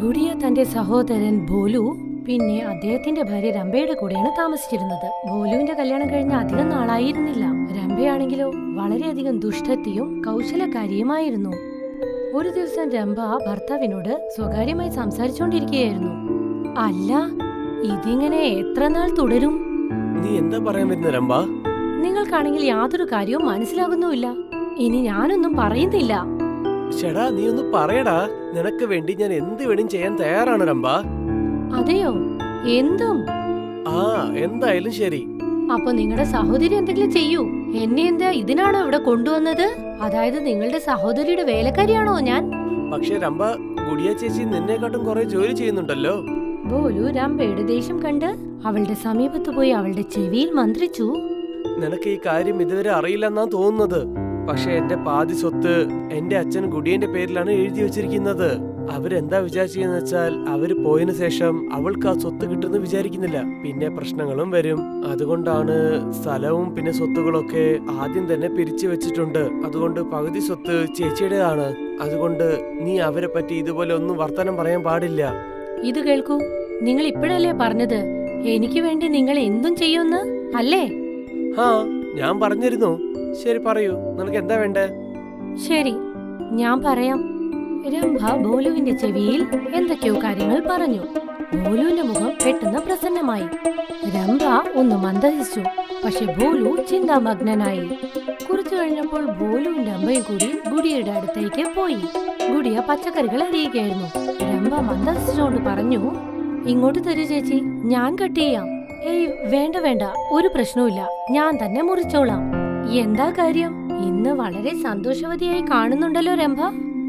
ഗുഡിയ തന്റെ സഹോദരൻ ഭോലു പിന്നെ അദ്ദേഹത്തിന്റെ ഭാര്യ രംഭയുടെ കൂടെയാണ് താമസിച്ചിരുന്നത്. ഭോലുവിന്റെ കല്യാണം കഴിഞ്ഞ അധികം നാളായിരുന്നില്ല. രംഭയാണെങ്കിലോ വളരെയധികം ദുഷ്ടത്തിയും കൗശലക്കാരിയുമായിരുന്നു. ഒരു ദിവസം രംഭ ഭർത്താവിനോട് സ്വകാര്യമായി സംസാരിച്ചുകൊണ്ടിരിക്കുകയായിരുന്നു. അല്ല, ഇതിങ്ങനെ എത്ര നാൾ തുടരും? നീ എന്താ പറയാൻ വരുന്ന രംഭ? നിങ്ങൾക്കാണെങ്കിൽ യാതൊരു കാര്യവും മനസ്സിലാകുന്നുമില്ല. ഇനി ഞാനൊന്നും പറയുന്നില്ല. ചേടാ, നീ ഒന്ന് പറയടാ. നിനക്ക് വേണ്ടി ഞാൻ എന്ത് വേണേലും ചെയ്യാൻ തയ്യാറാണ് രംഭ. അതെയോ? എന്തും? ആ, എന്തായാലും ശരി. അപ്പൊ നിങ്ങളുടെ സഹോദരി എന്തെങ്കിലും ചെയ്യൂ. എന്നെ എന്താ ഇതിനാണോ ഇവിടെ കൊണ്ടുവന്നത്? അതായത് നിങ്ങളുടെ സഹോദരിയുടെ വേലക്കാരിയാണോ ഞാൻ? പക്ഷെ രംഭ, ഗുഡിയ ചേച്ചി നിന്നെക്കാട്ടും കുറെ ജോലി ചെയ്യുന്നുണ്ടല്ലോ. ഭോലു രംഭയുടെ ദേഷ്യം കണ്ട് അവളുടെ സമീപത്ത് പോയി അവളുടെ ചെവിയിൽ മന്ത്രിച്ചു. നിനക്ക് ഈ കാര്യം ഇതുവരെ അറിയില്ലെന്നാ തോന്നുന്നത്. പക്ഷെ എന്റെ പാതി സ്വത്ത് എന്റെ അച്ഛൻ ഗുഡിയന്റെ പേരിലാണ് എഴുതി വെച്ചിരിക്കുന്നത്. അവരെന്താ വിചാരിച്ചെന്ന് വെച്ചാൽ അവര് പോയതിനു ശേഷം അവൾക്ക് ആ സ്വത്ത് കിട്ടുമെന്ന് വിചാരിക്കുന്നില്ല. പിന്നെ പ്രശ്നങ്ങളും വരും. അതുകൊണ്ടാണ് സ്ഥലവും പിന്നെ സ്വത്തുകളൊക്കെ ആദ്യം തന്നെ പിരിച്ചു വെച്ചിട്ടുണ്ട്. അതുകൊണ്ട് പകുതി സ്വത്ത് ചേച്ചിയുടേതാണ്. അതുകൊണ്ട് നീ അവരെ പറ്റി ഇതുപോലെ ഒന്നും വർത്തമാനം പറയാൻ പാടില്ല. ഇത് കേൾക്കൂ, നിങ്ങൾ ഇപ്പോഴല്ലേ പറഞ്ഞത് എനിക്ക് വേണ്ടി നിങ്ങൾ എന്തും ചെയ്യുമെന്ന് അല്ലേ? ഹാ, ഞാൻ പറഞ്ഞിരുന്നു. ശരി, പറയൂ, നിനക്ക് എന്താ വേണ്ടേ? ശരി, ഞാൻ പറയാം. രംഭ ഭോലുവിന്റെ ചെവിയിൽ എന്തൊക്കെയോ കാര്യങ്ങൾ പറഞ്ഞു. ഭോലുവിന്റെ മുഖം പെട്ടെന്ന് പ്രസന്നമായി. രംഭ ഒന്ന് മന്ദഹിച്ചു. പക്ഷെ ഭോലു ചിന്താമഗ്നനായി. കുറച്ചു കഴിഞ്ഞപ്പോൾ ഭോലുവിന്റെ അമ്മയും കൂടി ഗുഡിയുടെ അടുത്തേക്ക് പോയി. ഗുഡിയ പച്ചക്കറികൾ അരിയുകയായിരുന്നു. രംഭ മന്ദഹിച്ചുകൊണ്ട് പറഞ്ഞു, ഇങ്ങോട്ട് തരൂ ചേച്ചി, ഞാൻ കട്ട് ചെയ്യാം. ഏയ് വേണ്ട വേണ്ട, ഒരു പ്രശ്നവുമില്ല, ഞാൻ തന്നെ മുറിച്ചോളാം. എന്താ കാര്യം? ഇന്ന് വളരെ സന്തോഷവതിയായി കാണുന്നുണ്ടല്ലോ രംഭ.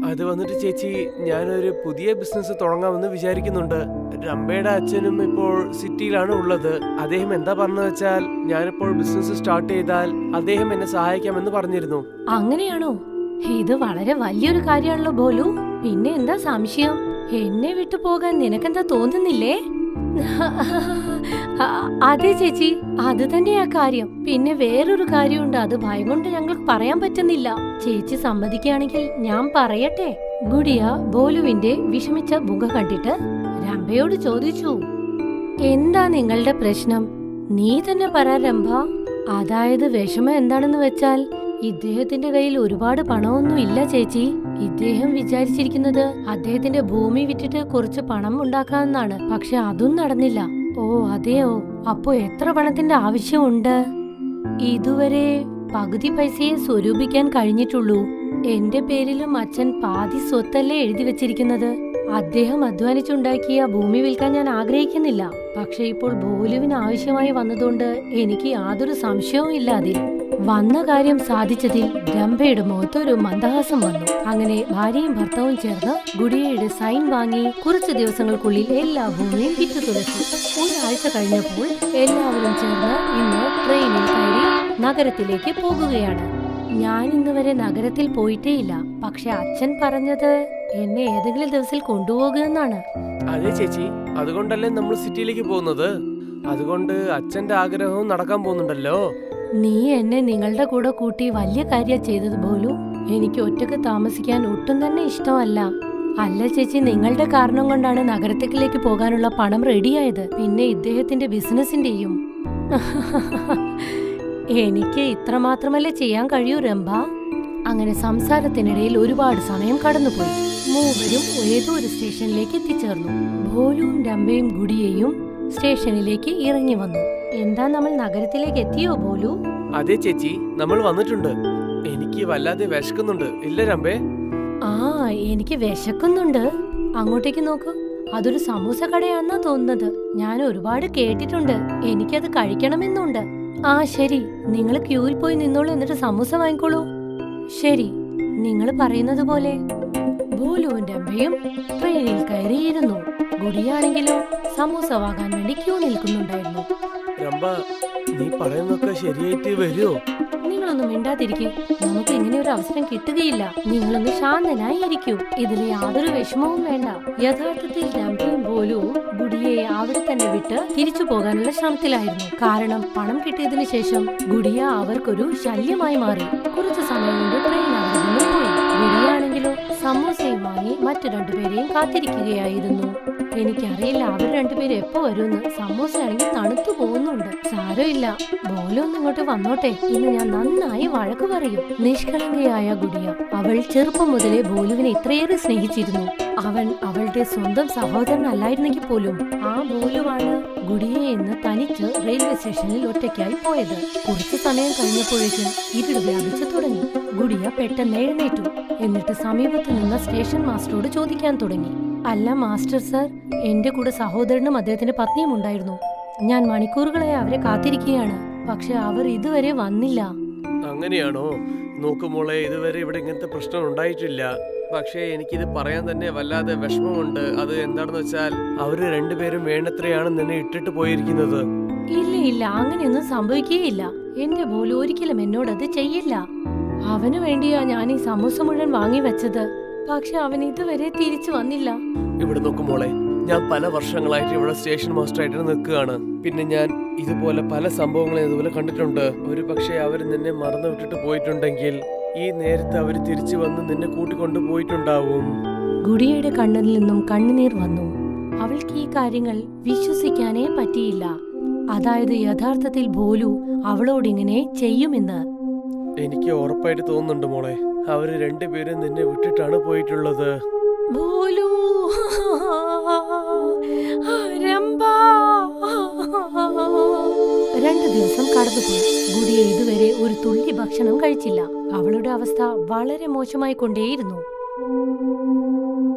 അത് വന്നിട്ട് ചേച്ചി, ഞാനൊരു പുതിയ ബിസിനസ് തുടങ്ങാമെന്ന് വിചാരിക്കുന്നുണ്ട്. രംഭയുടെ അച്ഛനും ഇപ്പോൾ സിറ്റിയിലാണ് ഉള്ളത്. അദ്ദേഹം എന്താ പറഞ്ഞെന്ന് വെച്ചാൽ ഞാനിപ്പോൾ ബിസിനസ് സ്റ്റാർട്ട് ചെയ്താൽ അദ്ദേഹം എന്നെ സഹായിക്കാമെന്ന് പറഞ്ഞിരുന്നു. അങ്ങനെയാണോ? ഇത് വളരെ വലിയൊരു കാര്യമാണല്ലോ ഭോലു. പിന്നെ എന്താ സംശയം? എന്നെ വിട്ടു പോകാൻ നിനക്കെന്താ തോന്നുന്നില്ലേ? അതെ ചേച്ചി, അത് തന്നെയാ കാര്യം. പിന്നെ വേറൊരു കാര്യമുണ്ട്, അത് ഭയം കൊണ്ട് ഞങ്ങൾക്ക് പറയാൻ പറ്റുന്നില്ല. ചേച്ചി സമ്മതിക്കുകയാണെങ്കിൽ ഞാൻ പറയട്ടെ. ഗുഡിയ ഭോലുവിന്റെ വിഷമിച്ച മുഖം കണ്ടിട്ട് രംഭയോട് ചോദിച്ചു, എന്താ നിങ്ങളുടെ പ്രശ്നം? നീ തന്നെ പറ രംഭ. അതായത് വിഷമം എന്താണെന്ന് വെച്ചാൽ ഇദ്ദേഹത്തിന്റെ കയ്യിൽ ഒരുപാട് പണമൊന്നും ഇല്ല ചേച്ചി. ഇദ്ദേഹം വിചാരിച്ചിരിക്കുന്നത് അദ്ദേഹത്തിന്റെ ഭൂമി വിറ്റിട്ട് കുറച്ച് പണം ഉണ്ടാക്കാമെന്നാണ്. പക്ഷെ അതും നടന്നില്ല. ഓ അതെയോ? അപ്പോ എത്ര പണത്തിന്റെ ആവശ്യമുണ്ട്? ഇതുവരെ പകുതി പൈസയെ സ്വരൂപിക്കാൻ കഴിഞ്ഞിട്ടുള്ളൂ. എന്റെ പേരിലും അച്ഛൻ പാതി സ്വത്തല്ലേ എഴുതി വെച്ചിരിക്കുന്നത്. അദ്ദേഹം അധ്വാനിച്ചുണ്ടാക്കിയ ഭൂമി വിൽക്കാൻ ഞാൻ ആഗ്രഹിക്കുന്നില്ല. പക്ഷെ ഇപ്പോൾ ഭോലുവിന് ആവശ്യമായി വന്നതുകൊണ്ട് എനിക്ക് യാതൊരു സംശയവും ഇല്ല. അതിൽ വന്ന കാര്യം സാധിച്ചതിൽ രംഭയുടെ മുഖത്ത് ഒരു മന്ദഹാസം വന്നു. അങ്ങനെ ഭാര്യയും ഭർത്താവും ചേർന്ന് ഗുഡിയയുടെ സൈൻ വാങ്ങി കുറച്ചു ദിവസങ്ങൾക്കുള്ളിൽ എല്ലാ ഭൂമിയും വിറ്റു തുലച്ചു. ഒരാഴ്ച കഴിഞ്ഞപ്പോൾ എല്ലാവരും ചേർന്ന് ഇന്ന് ട്രെയിനിൽ കയറി നഗരത്തിലേക്ക് പോകുകയാണ്. ഞാൻ ഇന്ന് വരെ നഗരത്തിൽ പോയിട്ടേയില്ല. പക്ഷെ അച്ഛൻ പറഞ്ഞത് എന്നെ ഏതെങ്കിലും ദിവസം കൊണ്ടുപോകുമെന്നാണ്. അതെ ചേച്ചി, അതുകൊണ്ടല്ലേ നമ്മൾ സിറ്റിയിലേക്ക് പോകുന്നത്. അതുകൊണ്ട് അച്ഛന്റെ ആഗ്രഹവും നടക്കാൻ പോകുന്നുണ്ടല്ലോ. നീ എന്നെ നിങ്ങളുടെ കൂടെ കൂട്ടി വലിയ കാര്യം ചെയ്തത് പോലും. എനിക്ക് ഒറ്റക്ക് താമസിക്കാൻ ഒട്ടും തന്നെ ഇഷ്ടമല്ല. അല്ല ചേച്ചി, നിങ്ങളുടെ കാരണം കൊണ്ടാണ് നഗരത്തിലേക്ക് പോകാനുള്ള പണം റെഡിയായത്. പിന്നെ ഇദ്ദേഹത്തിന്റെ ബിസിനസിന്റെയും. എനിക്ക് ഇത്ര മാത്രമല്ലേ ചെയ്യാൻ കഴിയൂ രംഭ. അങ്ങനെ സംസാരത്തിനിടയിൽ ഒരുപാട് സമയം കടന്നുപോയി. മൂവരും ഏതോ ഒരു സ്റ്റേഷനിലേക്ക് എത്തിച്ചേർന്നു. ഭോലുവും രംഭയും ഗുഡിയയും സ്റ്റേഷനിലേക്ക് ഇറങ്ങി വന്നു. എന്താ, നമ്മൾ നഗരത്തിലേക്ക് എത്തിയോ ഭോലു? അതെ ചേച്ചി, നമ്മൾ വന്നിട്ടുണ്ട്. എനിക്ക് വല്ലാതെ വിശക്കുന്നുണ്ട്. ഇല്ല രംഭേ? ആ, എനിക്ക് വിശക്കുന്നുണ്ട്. അങ്ങോട്ടേക്ക് നോക്കൂ, അതൊരു സമൂസ കടയാണെന്നാ തോന്നുന്നത്. ഞാൻ ഒരുപാട് കേട്ടിട്ടുണ്ട്. എനിക്കത് കഴിക്കണമെന്നുണ്ട്. ആ ശരി, നിങ്ങൾ ക്യൂവിൽ പോയി നിന്നോളൂ, എന്നിട്ട് സമൂസ വാങ്ങിക്കോളൂ. ശരി, നിങ്ങൾ പറയുന്നത് പോലെ ഭോലുവും രംഭയും ട്രെയിനിൽ കയറിയിരുന്നു. ഗുഡിയാണെങ്കിലോ സമൂസ വാങ്ങാൻ വേണ്ടി ക്യൂ നിൽക്കുന്നുണ്ടായിരുന്നു. രംഭ, നീ പറയുന്നൊക്കെ ശരിയായിട്ട് വരുമോ? നിങ്ങളൊന്നും മിണ്ടാതിരിക്കേ. നമുക്ക് ഇങ്ങനെ ഒരു അവസരം കിട്ടുകയില്ല. നിങ്ങളൊന്ന് ശാന്തനായി ഇരിക്കൂ. ഇതിൽ യാതൊരു വിഷമവും വേണ്ട. യഥാർത്ഥത്തിൽ രംഭയും ഭോലുവും ഗുഡിയെ അവിടെ തന്നെ വിട്ട് തിരിച്ചു പോകാനുള്ള ശ്രമത്തിലായിരുന്നു. കാരണം പണം കിട്ടിയതിനു ശേഷം ഗുഡിയ അവർക്കൊരു ശല്യമായി മാറി. കുറച്ചു സമയം കൊണ്ട് ട്രെയിൻ അവിടെ നിന്ന് പോയി. ഗുഡിയാണെങ്കിലോ സമൂസയും വാങ്ങി മറ്റു രണ്ടുപേരെയും കാത്തിരിക്കുകയായിരുന്നു. എനിക്കറിയില്ല അവർ രണ്ടുപേരും എപ്പോ വരുമെന്ന്. സമോസയാണെങ്കിൽ തണുത്തു പോകുന്നുണ്ട്. സാരമില്ല, ബോലു ഒന്ന് ഇങ്ങോട്ട് വന്നോട്ടെ. ഇന്ന് ഞാൻ നന്നായി വഴക്ക് പറയും. നിഷ്കളങ്കയായ ഗുഡിയ. അവൾ ചെറുപ്പം മുതലേ ബോലുവിനെ ഇത്രയേറെ സ്നേഹിച്ചിരുന്നു. അവൻ അവളുടെ സ്വന്തം സഹോദരനല്ലായിരുന്നെങ്കിൽ പോലും ആ ബോലുവാണ് ഗുഡിയെ ഇന്ന് തനിച്ച് റെയിൽവേ സ്റ്റേഷനിൽ ഒറ്റയ്ക്കായി പോയത്. കുറച്ചു സമയം കഴിഞ്ഞപ്പോഴേക്കും ഇരുട് വ്യാപിച്ചു തുടങ്ങി. ഗുഡിയ പെട്ടെന്ന് എഴുന്നേറ്റു. എന്നിട്ട് സമീപത്ത് നിന്ന സ്റ്റേഷൻ മാസ്റ്ററോട് ചോദിക്കാൻ തുടങ്ങി. അല്ല മാസ്റ്റർ സർ, എന്റെ കൂടെ സഹോദരനും അദ്ദേഹത്തിന്റെ പത്നിയും ഉണ്ടായിരുന്നു. ഞാൻ മണിക്കൂറുകളായി അവരെ കാത്തിരിക്കുകയാണ്. പക്ഷെ അവർ ഇതുവരെ വന്നില്ല. അങ്ങനെയാണോ? നോക്കുമോളെ, ഇതുവരെ ഇവിടെ ഇങ്ങനത്തെ പ്രശ്നം ഉണ്ടായിട്ടില്ല. പക്ഷേ എനിക്കിത് പറയാൻ തന്നെ വല്ലാതെ വിഷമമുണ്ട്. അത് എന്താണെന്ന് വെച്ചാൽ അവര് രണ്ടുപേരും വേണ്ടത്രയാണ് നിന്നെ ഇട്ടിട്ട് പോയിരിക്കുന്നത്. ഇല്ല ഇല്ല, അങ്ങനെയൊന്നും സംഭവിക്കുകയില്ല. എന്റെ പോലും ഒരിക്കലും എന്നോടത് ചെയ്യില്ല. അവനു വേണ്ടിയാ ഞാൻ ഈ സമൂസ മുഴുവൻ വാങ്ങി വെച്ചത്. പക്ഷെ അവൻ ഇതുവരെ തിരിച്ചു വന്നില്ല. ഇവിടെ നോക്കുമോളെ, ഞാൻ പല വർഷങ്ങളായിട്ട് ഇവിടെ സ്റ്റേഷൻ മാസ്റ്റർ ആയിട്ട് നിൽക്കുകയാണ്. പിന്നെ ഞാൻ ഇതുപോലെ പല സംഭവങ്ങളും ഇതുപോലെ കണ്ടിട്ടുണ്ട്. ഒരു പക്ഷേ അവർ നിന്നെ മറന്നു വിട്ടിട്ട് പോയിട്ടുണ്ടെങ്കിൽ ഈ നേരത്തെ അവർ തിരിച്ചു വന്ന് നിന്നെ കൂട്ടിക്കൊണ്ടു പോയിട്ടുണ്ടാവും. ഗുഡിയയുടെ കണ്ണിൽ നിന്നും കണ്ണുനീർ വന്നു. അവൾക്ക് ഈ കാര്യങ്ങൾ വിശ്വസിക്കാനേ പറ്റിയില്ല. അതായത് യഥാർത്ഥത്തിൽ ബോലു അവളോടിങ്ങനെ ചെയ്യുമെന്ന്. എനിക്ക് ഉറപ്പായിട്ട് തോന്നുന്നുണ്ട് മോളെ, അവര് രണ്ടുപേരും നിന്നെ വിട്ടിട്ടാണ് പോയിട്ടുള്ളത്. ബോലു, രംഭാ. 2 ദിവസം കടന്നുപോയി. ഗുഡിയ ഇതുവരെ ഒരു തുള്ളി ഭക്ഷണം കഴിച്ചില്ല. അവളുടെ അവസ്ഥ വളരെ മോശമായി കൊണ്ടേയിരുന്നു.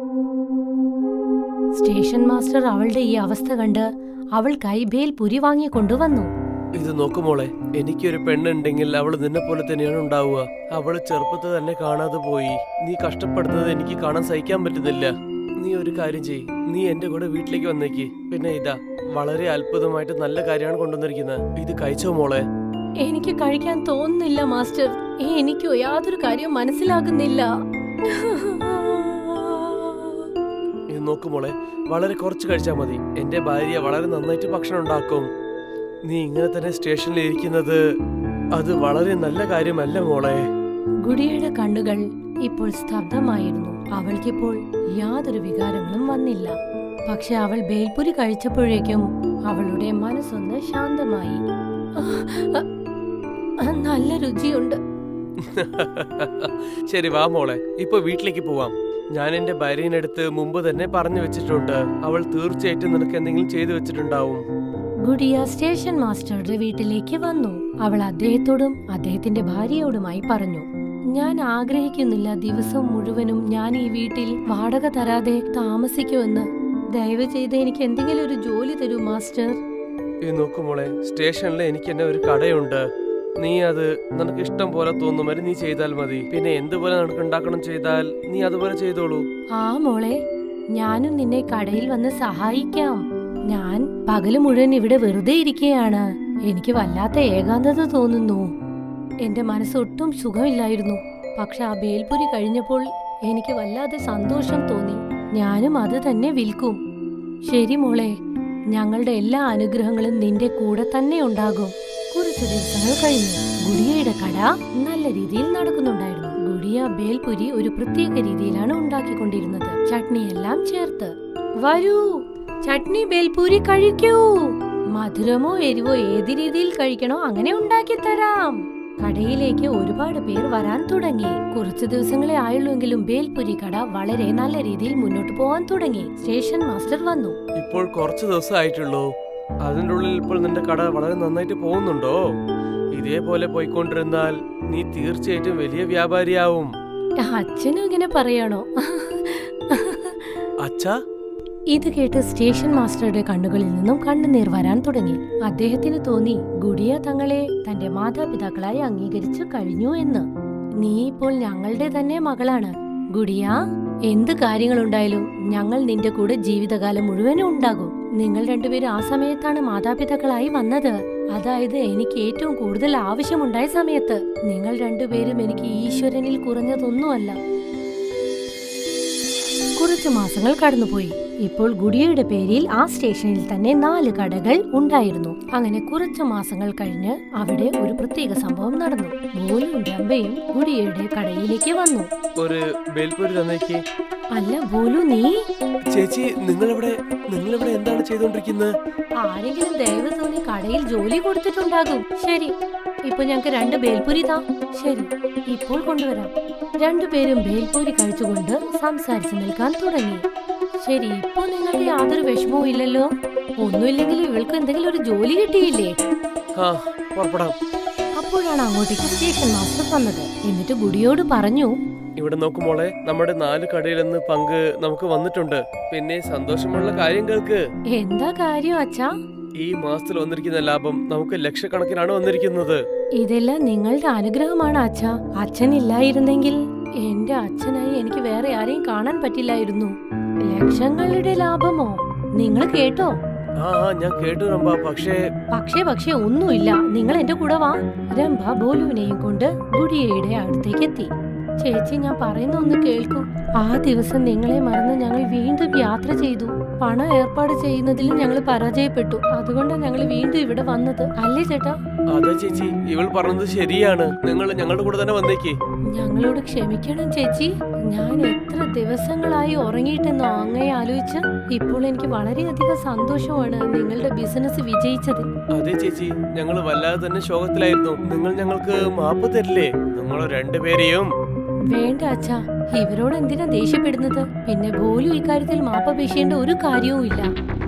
സ്റ്റേഷൻ മാസ്റ്റർ അവളുടെ ഈ അവസ്ഥ കണ്ട് അവൾക്കായി ഭേൽപുരി വാങ്ങിക്കൊണ്ടുവന്നു. ഇത് നോക്കുമോളെ, എനിക്കൊരു പെണ്ണുണ്ടെങ്കിൽ അവള് നിന്നെ പോലെ തന്നെയാണ് ഉണ്ടാവുക. അവള് ചെറുപ്പത്തിൽ തന്നെ കാണാതെ പോയി. നീ കഷ്ടപ്പെടുന്നത് എനിക്ക് കാണാൻ സഹിക്കാൻ പറ്റുന്നില്ല. നീ ഒരു കാര്യം ചെയ്യ്, നീ എന്റെ കൂടെ വീട്ടിലേക്ക് വന്നേക്ക്. പിന്നെ ഇതാ വളരെ അത്ഭുതമായിട്ട് നല്ല കാര്യമാണ് കൊണ്ടുവന്നിരിക്കുന്നത്. ഇത് കഴിച്ചോ മോളെ? എനിക്ക് കഴിക്കാൻ തോന്നുന്നില്ല മാസ്റ്റർ. എനിക്കോ യാതൊരു കാര്യവും മനസ്സിലാകുന്നില്ല. ഇത് നോക്കുമോളെ, വളരെ കുറച്ച് കഴിച്ചാൽ മതി. എന്റെ ഭാര്യ വളരെ നന്നായിട്ട് ഭക്ഷണം ഉണ്ടാക്കും. നീ ഇങ്ങനെ തന്നെ സ്റ്റേഷനിൽ ഇരിക്കുന്നത് അത് വളരെ നല്ല കാര്യമല്ല മോളെ. ഗുഡിയയുടെ കണ്ണുകൾ ഇപ്പോൾ സ്തബ്ധമായിരുന്നു. അവൾക്കിപ്പോൾ യാതൊരു വികാരങ്ങളും വന്നില്ല. പക്ഷെ അവൾ ബേൽപുരി കഴിച്ചപ്പോഴേക്കും അവളുടെ മനസ്സൊന്ന് ശാന്തമായി. നല്ല രുചിയുണ്ട്. ശരി, വാ മോളെ, ഇപ്പൊ വീട്ടിലേക്ക് പോവാം. ഞാൻ എന്റെ ഭാര്യനടുത്ത് മുമ്പ് തന്നെ പറഞ്ഞു വെച്ചിട്ടുണ്ട്. അവൾ തീർച്ചയായിട്ടും നിനക്ക് എന്തെങ്കിലും ചെയ്തു വെച്ചിട്ടുണ്ടാവും. ഗുഡിയ സ്റ്റേഷൻ മാസ്റ്ററുടെ വീട്ടിലേക്ക് വന്നു. അവൾ അദ്ദേഹത്തോടും അദ്ദേഹത്തിന്റെ ഭാര്യയോടുമായി പറഞ്ഞു, ഞാൻ ആഗ്രഹിക്കുന്നില്ല ദിവസം മുഴുവനും ഞാൻ ഈ വീട്ടിൽ വാടക തരാതെ താമസിക്കുമെന്ന്. ദയവ് ചെയ്ത് എനിക്ക് എന്തെങ്കിലും ഒരു ജോലി തരൂ മാസ്റ്റർ. ഈ നോക്കുമോളെ, സ്റ്റേഷനിൽ എനിക്ക് തന്നെ ഒരു കടയുണ്ട്. നീ അത് നിനക്ക് ഇഷ്ടം പോലെ തോന്നുമാതിരി നീ ചെയ്താൽ മതി. പിന്നെ എന്തുപോലെ നിനക്ക് ഉണ്ടാക്കണം ചെയ്താൽ നീ അതുപോലെ ചെയ്തോളൂ. ആ മോളെ, ഞാനും നിന്നെ കടയിൽ വന്ന് സഹായിക്കാം. ഞാൻ പകല് മുഴുവൻ ഇവിടെ വെറുതെ ഇരിക്കുകയാണ്. എനിക്ക് വല്ലാത്ത ഏകാന്തത തോന്നുന്നു. എന്റെ മനസ്സ് ഒട്ടും സുഖമില്ലായിരുന്നു. പക്ഷെ ആ ബേൽപുരി കഴിഞ്ഞപ്പോൾ എനിക്ക് വല്ലാതെ സന്തോഷം തോന്നി. ഞാനും അത് തന്നെ വിൽക്കും. ശരി മോളെ, ഞങ്ങളുടെ എല്ലാ അനുഗ്രഹങ്ങളും നിന്റെ കൂടെ തന്നെ ഉണ്ടാകും. കുറച്ചു ദിവസങ്ങൾ കഴിഞ്ഞു. ഗുഡിയയുടെ കട നല്ല രീതിയിൽ നടക്കുന്നുണ്ടായിരുന്നു. ഗുഡിയ ബേൽപുരി ഒരു പ്രത്യേക രീതിയിലാണ് ഉണ്ടാക്കിക്കൊണ്ടിരുന്നത്. ചട്നിയെല്ലാം ചേർത്ത്. വരൂ, ചട്നി ബേൽപൂരി കഴിക്കൂ. മധുരമോ എരിവോ ഏത് രീതിയിൽ കഴിക്കണോ അങ്ങനെ ഉണ്ടാക്കി തരാം. കടയിലേക്ക് ഒരുപാട് പേർ വരാൻ തുടങ്ങി. കുറച്ചു ദിവസങ്ങളെ ആയുള്ളൂവെങ്കിലും ബേൽപുരി കട വളരെ നല്ല രീതിയിൽ മുന്നോട്ട് പോകാൻ തുടങ്ങി. സ്റ്റേഷൻ മാസ്റ്റർ വന്നു. ഇപ്പോൾ കുറച്ച് ദിവസം ആയിട്ടുള്ളൂ. അതിൻ്റെ ഉള്ളിൽ ഇപ്പോൾ നിന്റെ കട വളരെ നന്നായിട്ട് പോകുന്നുണ്ടോ? ഇതേപോലെ പോയിക്കൊണ്ടിരുന്നാൽ നീ തീർച്ചയായിട്ടും വലിയ വ്യാപാരിയാവും. അച്ഛനും ഇങ്ങനെ പറയാണോ? അച്ഛാ? ഇത് കേട്ട് സ്റ്റേഷൻ മാസ്റ്ററുടെ കണ്ണുകളിൽ നിന്നും കണ്ണുനീർ വരാൻ തുടങ്ങി. അദ്ദേഹത്തിന് തോന്നി ഗുഡിയ തങ്ങളെ തന്റെ മാതാപിതാക്കളായി അംഗീകരിച്ചു കഴിഞ്ഞു എന്ന്. നീ ഇപ്പോൾ ഞങ്ങളുടെ തന്നെ മകളാണ് ഗുഡിയ. എന്ത് കാര്യങ്ങളുണ്ടായാലും ഞങ്ങൾ നിന്റെ കൂടെ ജീവിതകാലം മുഴുവനും ഉണ്ടാകും. നിങ്ങൾ രണ്ടുപേരും ആ സമയത്താണ് മാതാപിതാക്കളായി വന്നത്. അതായത് എനിക്ക് ഏറ്റവും കൂടുതൽ ആവശ്യമുണ്ടായ സമയത്ത്. നിങ്ങൾ രണ്ടുപേരും എനിക്ക് ഈശ്വരനിൽ കുറഞ്ഞതൊന്നുമല്ല. കുറച്ചു മാസങ്ങൾ കടന്നുപോയി. ഇപ്പോൾ ഗുഡിയയുടെ പേരിൽ ആ സ്റ്റേഷനിൽ തന്നെ 4 കടകൾ ഉണ്ടായിരുന്നു. അങ്ങനെ കുറച്ചു മാസങ്ങൾ കഴിഞ്ഞ് അവിടെ ഒരു പ്രത്യേക സംഭവം നടന്നു. ബോലുവും രംഭയും ഗുഡിയയുടെ കടയിലേക്ക് വന്നു. ഒരു ബേൽപൂരി തന്നേക്ക്. അല്ല ബോലു, നീ ചേച്ചി നിങ്ങളിവിടെ എന്താണ് ചെയ്തോണ്ടിരിക്കുന്നത്? ആരെങ്കിലും ദയവ് തോന്നി കടയിൽ ജോലി കൊടുത്തിട്ടുണ്ടാകും. ശരി, ഇപ്പൊ ഞങ്ങക്ക് 2 ബേൽപൂരി താ. ശരി, ഇപ്പോൾ കൊണ്ടുവരാം. 2 പേരും ബേൽപൂരി കഴിച്ചുകൊണ്ട് സംസാരിച്ചു നിൽക്കാൻ തുടങ്ങി. ശരി, ഇപ്പൊ നിങ്ങൾക്ക് യാതൊരു വിഷമവും ഇല്ലല്ലോ? ഒന്നുമില്ലെങ്കിൽ ഇവൾക്ക് എന്തെങ്കിലും ഒരു ജോലി കിട്ടിയില്ലേ? ആ, പുറപ്പെടാം. അപ്പോഴാണ് അങ്ങോട്ടേക്ക് സ്റ്റേഷൻ മാസ്റ്റർ വന്നത്. എന്നിട്ട് ഗുഡിയോട് പറഞ്ഞു, ഇവിടെ നോക്കുമോളെ, നമ്മുടെ 4 കടയിൽ നിന്ന് പങ്ക് നമുക്ക് വന്നിട്ടുണ്ട്. പിന്നെ സന്തോഷമുള്ള കാര്യം കേൾക്ക്. എന്താ കാര്യം അച്ഛാ? ഈ മാസത്തിൽ വന്നിരിക്കുന്ന ലാഭം നമുക്ക് ലക്ഷക്കണക്കിനാണ് വന്നിരിക്കുന്നത്. ഇതെല്ലാം നിങ്ങളുടെ അനുഗ്രഹമാണ് അച്ഛാ. അച്ഛനില്ലായിരുന്നെങ്കിൽ എന്റെ അച്ഛനായി എനിക്ക് വേറെ ആരെയും കാണാൻ പറ്റില്ലായിരുന്നു. ലക്ഷങ്ങളുടെ ലാഭമോ? നിങ്ങൾ കേട്ടോ? ആ ഞാൻ കേട്ടു രംഭ. പക്ഷേ ഒന്നുമില്ല. നിങ്ങൾ എന്റെ കൂടെ വാ. രംഭ ബോലുവിനെയും കൊണ്ട് ഗുഡിയയുടെ അടുത്തേക്ക് എത്തി. ചേച്ചി, ഞാൻ പറയുന്ന ഒന്ന് കേൾക്കൂ. ആ ദിവസം നിങ്ങളെ മറന്ന് ഞങ്ങൾ വീണ്ടും യാത്ര ചെയ്തു. പണം ഏർപ്പാട് ചെയ്യുന്നതിൽ ഞങ്ങൾ പരാജയപ്പെട്ടു. അതുകൊണ്ടാണ് ഞങ്ങൾ വീണ്ടും ഇവിടെ വന്നത്. അല്ലേ ചേട്ടാ? അതെ ചേച്ചി, ഇവൾ പറഞ്ഞത് ശരിയാണ്. നിങ്ങൾ ഞങ്ങളുടെ കൂടെ തന്നെ വന്നേക്ക്. ഞങ്ങളോട് ക്ഷമിക്കണം ചേച്ചി. ഞാൻ എത്ര ദിവസങ്ങളായി ഉറങ്ങിയിട്ടെന്നോ അങ്ങയെ ആലോചിച്ച്. ഇപ്പോൾ എനിക്ക് വളരെയധികം സന്തോഷമാണ് നിങ്ങളുടെ ബിസിനസ് വിജയിച്ചത്. അതെ ചേച്ചി, ഞങ്ങൾ വല്ലാതെ തന്നെ ശോകത്തിലായിരുന്നു. നിങ്ങൾ ഞങ്ങൾക്ക് മാപ്പ് തരില്ലേ? നിങ്ങൾ 2 പേരെയും. വേണ്ട അച്ഛാ, ഇവരോട് എന്തിനാ ദേഷ്യപ്പെടുന്നത്? പിന്നെ ബോലു ഇക്കാര്യത്തിൽ മാപ്പപേക്ഷിക്കേണ്ട ഒരു കാര്യവും ഇല്ല.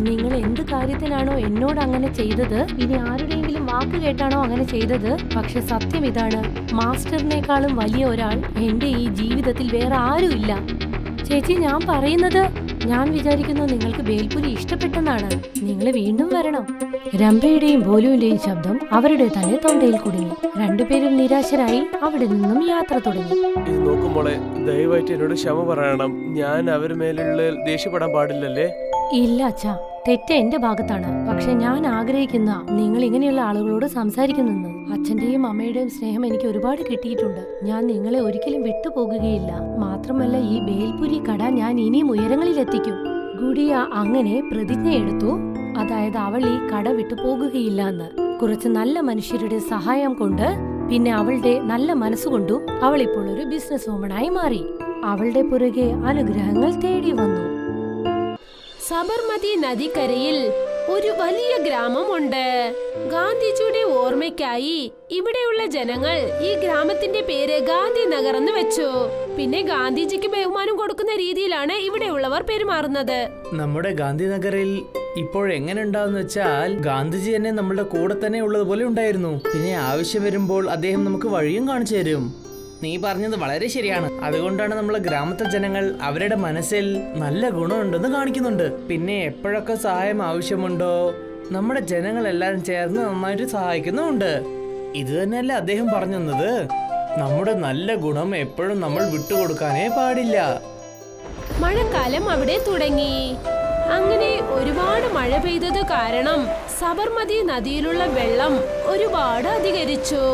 നിങ്ങൾ എന്ത് കാര്യത്തിനാണോ എന്നോട് അങ്ങനെ ചെയ്തത്, ഇനി ആരുടെയെങ്കിലും വാക്ക് കേട്ടാണോ അങ്ങനെ ചെയ്തത്? പക്ഷെ സത്യം ഇതാണ്, മാസ്റ്ററിനേക്കാളും വലിയ ഒരാൾ എന്റെ ഈ ജീവിതത്തിൽ വേറെ ആരുമില്ല. ചേച്ചി, ഞാൻ വിചാരിക്കുന്നു നിങ്ങൾക്ക് ബേൽപൂരി ഇഷ്ടപ്പെട്ടെന്നാണ്. നിങ്ങൾ വീണ്ടും വരണം. രംഭയുടെയും ബോലുവിന്റെയും ശബ്ദം അവരുടെ തന്നെ തൊണ്ടയിൽ കുടുങ്ങി. 2 പേരും നിരാശരായി അവിടെ നിന്നും യാത്ര തുടങ്ങി. ഇത് നോക്കുമ്പോളെ, ദയവായിട്ട് എന്നോട് ക്ഷമ പറയണം. ഞാൻ അവര് മേലുള്ള ദേഷ്യപ്പെടാൻ പാടില്ലല്ലേ? ഇല്ല അച്ഛാ, തെറ്റ് എന്റെ ഭാഗത്താണ്. പക്ഷെ ഞാൻ ആഗ്രഹിക്കുന്ന നിങ്ങൾ ഇങ്ങനെയുള്ള ആളുകളോട് സംസാരിക്കുന്നെന്ന്. അച്ഛന്റെയും അമ്മയുടെയും സ്നേഹം എനിക്ക് ഒരുപാട് കിട്ടിയിട്ടുണ്ട്. ഞാൻ നിങ്ങളെ ഒരിക്കലും വിട്ടുപോകുകയില്ല. മാത്രമല്ല, ഈ ബേൽപുരി കട ഞാൻ ഇനിയും ഉയരങ്ങളിലെത്തിക്കും. ഗുഡിയ അങ്ങനെ പ്രതിജ്ഞ എടുത്തു. അതായത് അവൾ ഈ കട വിട്ടു പോകുകയില്ല എന്ന്. കുറച്ച് നല്ല മനുഷ്യരുടെ സഹായം കൊണ്ട്, പിന്നെ അവളുടെ നല്ല മനസ്സുകൊണ്ടും അവൾ ഇപ്പോൾ ഒരു ബിസിനസ് വുമണായി മാറി. അവളുടെ പുറകെ അനുഗ്രഹങ്ങൾ തേടി വന്നു. സബർമതി നദിക്കരയിൽ ഒരു വലിയ ഗ്രാമമുണ്ട്. ഗാന്ധിജിയുടെ ഓർമ്മയ്ക്കായി ഇവിടെയുള്ള ജനങ്ങൾ ഈ ഗ്രാമത്തിന്റെ പേര് ഗാന്ധി നഗർ എന്ന് വെച്ചു. പിന്നെ ഗാന്ധിജിക്ക് ബഹുമാനം കൊടുക്കുന്ന രീതിയിലാണ് ഇവിടെയുള്ളവർ പെരുമാറുന്നത്. നമ്മുടെ ഗാന്ധിനഗറിൽ ഇപ്പോഴെങ്ങനെ ഉണ്ടാവുന്ന വെച്ചാൽ, ഗാന്ധിജി തന്നെ നമ്മുടെ കൂടെ തന്നെ ഉള്ളതുപോലെ ഉണ്ടായിരുന്നു. പിന്നെ ആവശ്യം വരുമ്പോൾ അദ്ദേഹം നമുക്ക് വഴിയും കാണിച്ചു തരും. നീ പറഞ്ഞത് വളരെ ശരിയാണ്. അതുകൊണ്ടാണ് നമ്മളെ ഗ്രാമത്തെ ജനങ്ങൾ അവരുടെ മനസ്സിൽ നല്ല ഗുണമുണ്ടെന്ന് കാണിക്കുന്നുണ്ട്. പിന്നെ എപ്പോഴൊക്കെ സഹായം ആവശ്യമുണ്ടോ, നമ്മുടെ ജനങ്ങൾ എല്ലാവരും ചേർന്ന് നന്നായിട്ട് സഹായിക്കുന്നുമുണ്ട്. ഇത് തന്നെയല്ലേ അദ്ദേഹം പറഞ്ഞത്, നമ്മുടെ നല്ല ഗുണം എപ്പോഴും നമ്മൾ വിട്ടുകൊടുക്കാനേ പാടില്ല. മഴക്കാലം അവിടെ തുടങ്ങി. അങ്ങനെ ഒരുപാട് മഴ പെയ്തത് കാരണം സബർമതി നദിയിലുള്ള വെള്ളം ഒരുപാട് അധികരിച്ചു.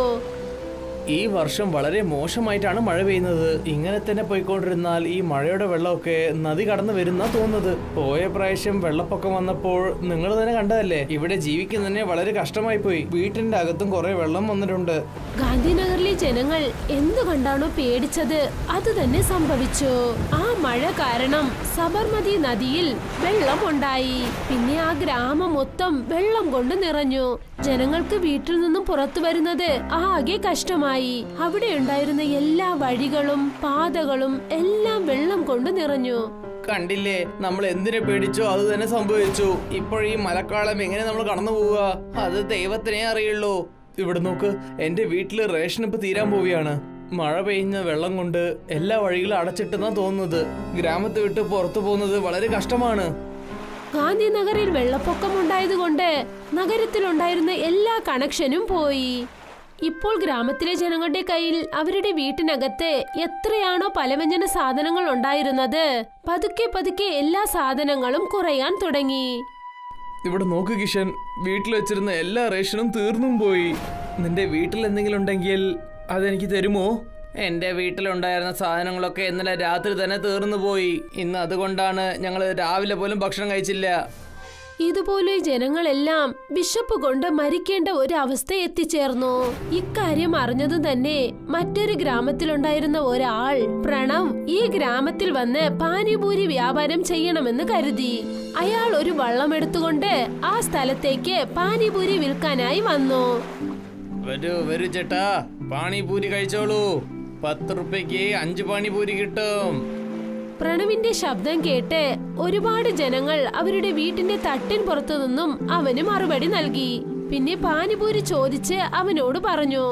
ഈ വർഷം വളരെ മോശമായിട്ടാണ് മഴ പെയ്യുന്നത്. ഇങ്ങനെ തന്നെ പോയിക്കൊണ്ടിരുന്നാൽ ഈ മഴയുടെ വെള്ളമൊക്കെ നദി കടന്നു വരുന്ന തോന്നുന്നത്. പോയ പ്രാവശ്യം വെള്ളപ്പൊക്കം വന്നപ്പോൾ നിങ്ങൾ തന്നെ കണ്ടതല്ലേ, ഇവിടെ ജീവിക്കുന്നതന്നെ വളരെ കഷ്ടമായി പോയി. വീട്ടിന്റെ അകത്തും കുറെ വെള്ളം വന്നിട്ടുണ്ട്. ഗാന്ധിനഗറിലെ ജനങ്ങൾ എന്തു കണ്ടാണോ പേടിച്ചത്, അത് തന്നെ സംഭവിച്ചു. ആ മഴ കാരണം സബർമതി നദിയിൽ വെള്ളം ഉണ്ടായി. പിന്നെ ആ ഗ്രാമം മൊത്തം വെള്ളം കൊണ്ട് നിറഞ്ഞു. ജനങ്ങൾക്ക് വീട്ടിൽ നിന്നും പുറത്തു വരുന്നത് ആകെ കഷ്ടമായി. അവിടെ ഉണ്ടായിരുന്ന എല്ലാ വഴികളും പാതകളും എല്ലാം വെള്ളം കൊണ്ട് നിറഞ്ഞു. കണ്ടില്ലേ, നമ്മൾ എന്തിനെ പേടിച്ചോ അത് തന്നെ സംഭവിച്ചു. ഇപ്പോഴീ മഴക്കാലം എങ്ങനെ നമ്മൾ കടന്നു പോവുക, അത് ദൈവത്തിനെ അറിയുള്ളൂ. ഇവിടെ നോക്ക്, എന്റെ വീട്ടില് റേഷൻ ഇപ്പൊ തീരാൻ പോവുകയാണ്. മഴ പെയ്യുന്ന വെള്ളം കൊണ്ട് എല്ലാ വഴികളും അടച്ചിട്ടെന്നാ തോന്നുന്നത്. ഗ്രാമത്തെ വിട്ട് പുറത്തു പോകുന്നത് വളരെ കഷ്ടമാണ്. ഗാന്ധിനഗറിൽ വെള്ളപ്പൊക്കം ഉണ്ടായതുകൊണ്ട് നഗരത്തിലുണ്ടായിരുന്ന എല്ലാ കണക്ഷനും പോയി. ഇപ്പോൾ ഗ്രാമത്തിലെ ജനങ്ങളുടെ കയ്യിൽ അവരുടെ വീട്ടിനകത്ത് എത്രയാണോ പലവ്യഞ്ജന സാധനങ്ങൾ ഉണ്ടായിരുന്നത്, പതുക്കെ പതുക്കെ എല്ലാ സാധനങ്ങളും കുറയാൻ തുടങ്ങി. ഇവിടെ നോക്ക് കിഷൻ, വീട്ടിൽ വെച്ചിരുന്ന എല്ലാ റേഷനും തീർന്നും പോയി. നിന്റെ വീട്ടിൽ എന്തെങ്കിലും ഉണ്ടെങ്കിൽ അതെനിക്ക് തരുമോ? എന്റെ വീട്ടിലുണ്ടായിരുന്ന സാധനങ്ങളൊക്കെ ഇന്നലെ രാത്രി തന്നെ തീർന്നു പോയി. ഇന്ന് അതുകൊണ്ടാണ് ഞങ്ങൾ രാവിലെ പോലും ഭക്ഷണം കഴിച്ചില്ല. ഇതുപോലെ ജനങ്ങളെല്ലാം വിശപ്പ് കൊണ്ട് മരിക്കേണ്ട ഒരു അവസ്ഥ എത്തിച്ചേർന്നു. ഇക്കാര്യം അറിഞ്ഞതും തന്നെ മറ്റൊരു ഗ്രാമത്തിലുണ്ടായിരുന്ന ഒരാൾ പ്രണവ് ഈ ഗ്രാമത്തിൽ വന്ന് പാനിപൂരി വ്യാപാരം ചെയ്യണമെന്ന് കരുതി. അയാൾ ഒരു വള്ളം എടുത്തുകൊണ്ട് ആ സ്ഥലത്തേക്ക് പാനിപൂരി വിൽക്കാനായി വന്നു. വരൂ ചേട്ടാ, പാനിപൂരി കഴിച്ചോളൂ. 10 രൂപയ്ക്ക് 5 പാനിപൂരി കിട്ടും. പ്രണവിന്റെ ശബ്ദം കേട്ട് ഒരുപാട് ജനങ്ങൾ അവരുടെ വീട്ടിന്റെ തട്ടിൻ പുറത്തു നിന്നും അവന് മറുപടി നൽകി. പിന്നെ പാനിപൂരി ചോദിച്ച് അവനോട് പറഞ്ഞു.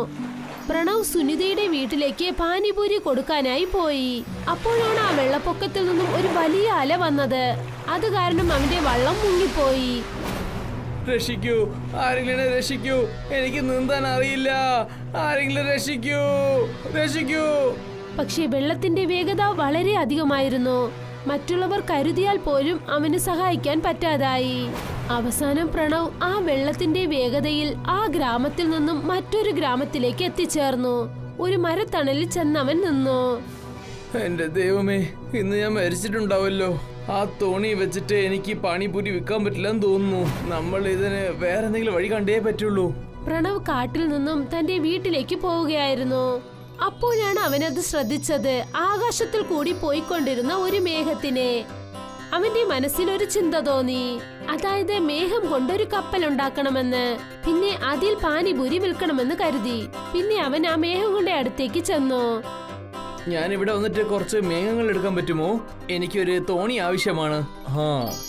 പ്രണവ് സുനിതയുടെ വീട്ടിലേക്ക് പാനിപൂരി കൊടുക്കാനായി പോയി. അപ്പോഴാണ് ആ വെള്ളപ്പൊക്കത്തിൽ നിന്നും ഒരു വലിയ അല വന്നത്. അത് കാരണം അവന്റെ വള്ളം മുങ്ങിപ്പോയി. രക്ഷിക്കൂ, ആരെങ്കിലും രക്ഷിക്കൂ, എനിക്ക് നീന്താൻ അറിയില്ല, ആരെങ്കിലും രക്ഷിക്കൂ, രക്ഷിക്കൂ. പക്ഷേ വെള്ളത്തിന്റെ വേഗത വളരെ അധികമായിരുന്നു. മറ്റുള്ളവർ കരുതിയാൽ പോലും അവന് സഹായിക്കാൻ പറ്റാതായി. അവസാനം പ്രണവ് ആ വെള്ളത്തിന്റെ വേഗതയിൽ ആ ഗ്രാമത്തിൽ നിന്നും മറ്റൊരു ഗ്രാമത്തിലേക്ക് എത്തിച്ചേർന്നു. ഒരു മരത്തണലിൽ ചെന്നവൻ നിന്നു. എന്റെ ദൈവമേ, ഇന്ന് ഞാൻ മരിച്ചിട്ടുണ്ടാവല്ലോ. ആ തോണി വെച്ചിട്ട് എനിക്ക് പാനിപൂരി വിൽക്കാൻ പറ്റില്ലെന്ന് തോന്നുന്നു. നമ്മൾ ഇതിന് വേറെ എന്തെങ്കിലും വഴി കണ്ടേ പറ്റുള്ളൂ. പ്രണവ് കാട്ടിൽ നിന്നും തന്റെ വീട്ടിലേക്ക് പോവുകയായിരുന്നു. അപ്പോഴാണ് അവനത് ശ്രദ്ധിച്ചത്. ആകാശത്തിൽ കൂടി പോയിക്കൊണ്ടിരുന്ന ഒരു മേഘത്തിനെ. അവന്റെ മനസ്സിൽ ഒരു ചിന്ത തോന്നി. അതായത് മേഘം കൊണ്ടൊരു കപ്പൽ ഉണ്ടാക്കണമെന്ന്. പിന്നെ അതിൽ പാനിപൂരി വിൽക്കണമെന്ന് കരുതി. പിന്നെ അവൻ ആ മേഘം കൊണ്ട് അടുത്തേക്ക് ചെന്നു. ഞാൻ ഇവിടെ വന്നിട്ട് കുറച്ച് മേഘങ്ങൾ എടുക്കാൻ പറ്റുമോ? എനിക്കൊരു തോണി ആവശ്യമാണ്.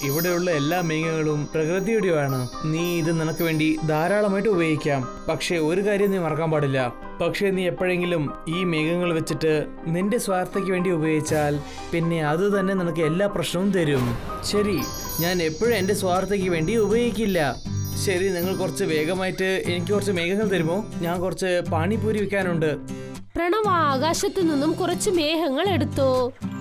ഇവിടെയുള്ള എല്ലാ മേഘങ്ങളും പ്രകൃതിയുടെയാണ്. നീ ഇത് നിനക്ക് വേണ്ടി ധാരാളമായിട്ട് ഉപയോഗിക്കാം. പക്ഷെ ഒരു കാര്യം നീ മറക്കാൻ പാടില്ല. പക്ഷെ നീ എപ്പോഴെങ്കിലും ഈ മേഘങ്ങൾ വെച്ചിട്ട് നിന്റെ സ്വാർത്ഥയ്ക്ക് വേണ്ടി ഉപയോഗിച്ചാൽ പിന്നെ അത് തന്നെ നിനക്ക് എല്ലാ പ്രശ്നവും തരും. ശരി, ഞാൻ എപ്പോഴും എന്റെ സ്വാർത്ഥയ്ക്ക് വേണ്ടി ഉപയോഗിക്കില്ല. ശരി, നിങ്ങൾ കുറച്ച് വേഗമായിട്ട് എനിക്ക് കുറച്ച് മേഘങ്ങൾ തരുമോ? ഞാൻ കുറച്ച് പാനിപൂരി വിൽക്കാനുണ്ട്. പ്രണവ് ആകാശത്തു നിന്നും കുറച്ച് മേഘങ്ങൾ എടുത്തു.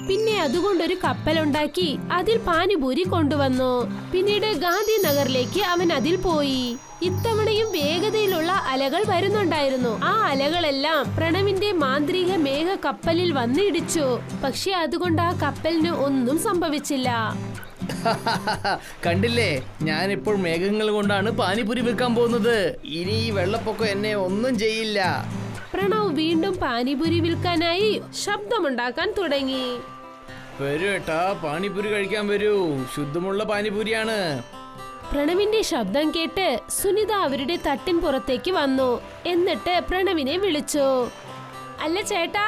പിന്നെ അതുകൊണ്ടൊരു കപ്പലുണ്ടാക്കി അതിൽ പാനിപൂരി കൊണ്ടുവന്നു. പിന്നീട് ഗാന്ധിനഗറിലേക്ക് അവൻ അതിൽ പോയി. ഇത്തവണയും വേഗതയിലുള്ള അലകൾ വരുന്നുണ്ടായിരുന്നു. ആ അലകളെല്ലാം പ്രണവിന്റെ മാന്ത്രിക മേഘ കപ്പലിൽ വന്നിടിച്ചു. പക്ഷെ അതുകൊണ്ട് ആ കപ്പലിന് ഒന്നും സംഭവിച്ചില്ല. കണ്ടില്ലേ, ഞാനിപ്പോൾ മേഘങ്ങൾ കൊണ്ടാണ് പാനിപൂരി വിൽക്കാൻ പോകുന്നത്. ഇനി ഈ വെള്ളപ്പൊക്കം എന്നെ ഒന്നും ചെയ്യില്ല. പ്രണവ് വീണ്ടും പാനിപൂരി വിൽക്കാനായി ശബ്ദമുണ്ടാക്കാൻ തുടങ്ങി. വരൂ ഏട്ടാ, പാനിപൂരി കഴിക്കാൻ വരൂ. ശുദ്ധമുള്ള പാനിപൂരിയാണ്. പ്രണവിന്റെ ശബ്ദം കേട്ട് സുനിത അവരുടെ തട്ടിൻ പുറത്തേക്ക് വന്നു. എന്നിട്ട് പ്രണവിനെ വിളിച്ചു. അല്ല ചേട്ടാ,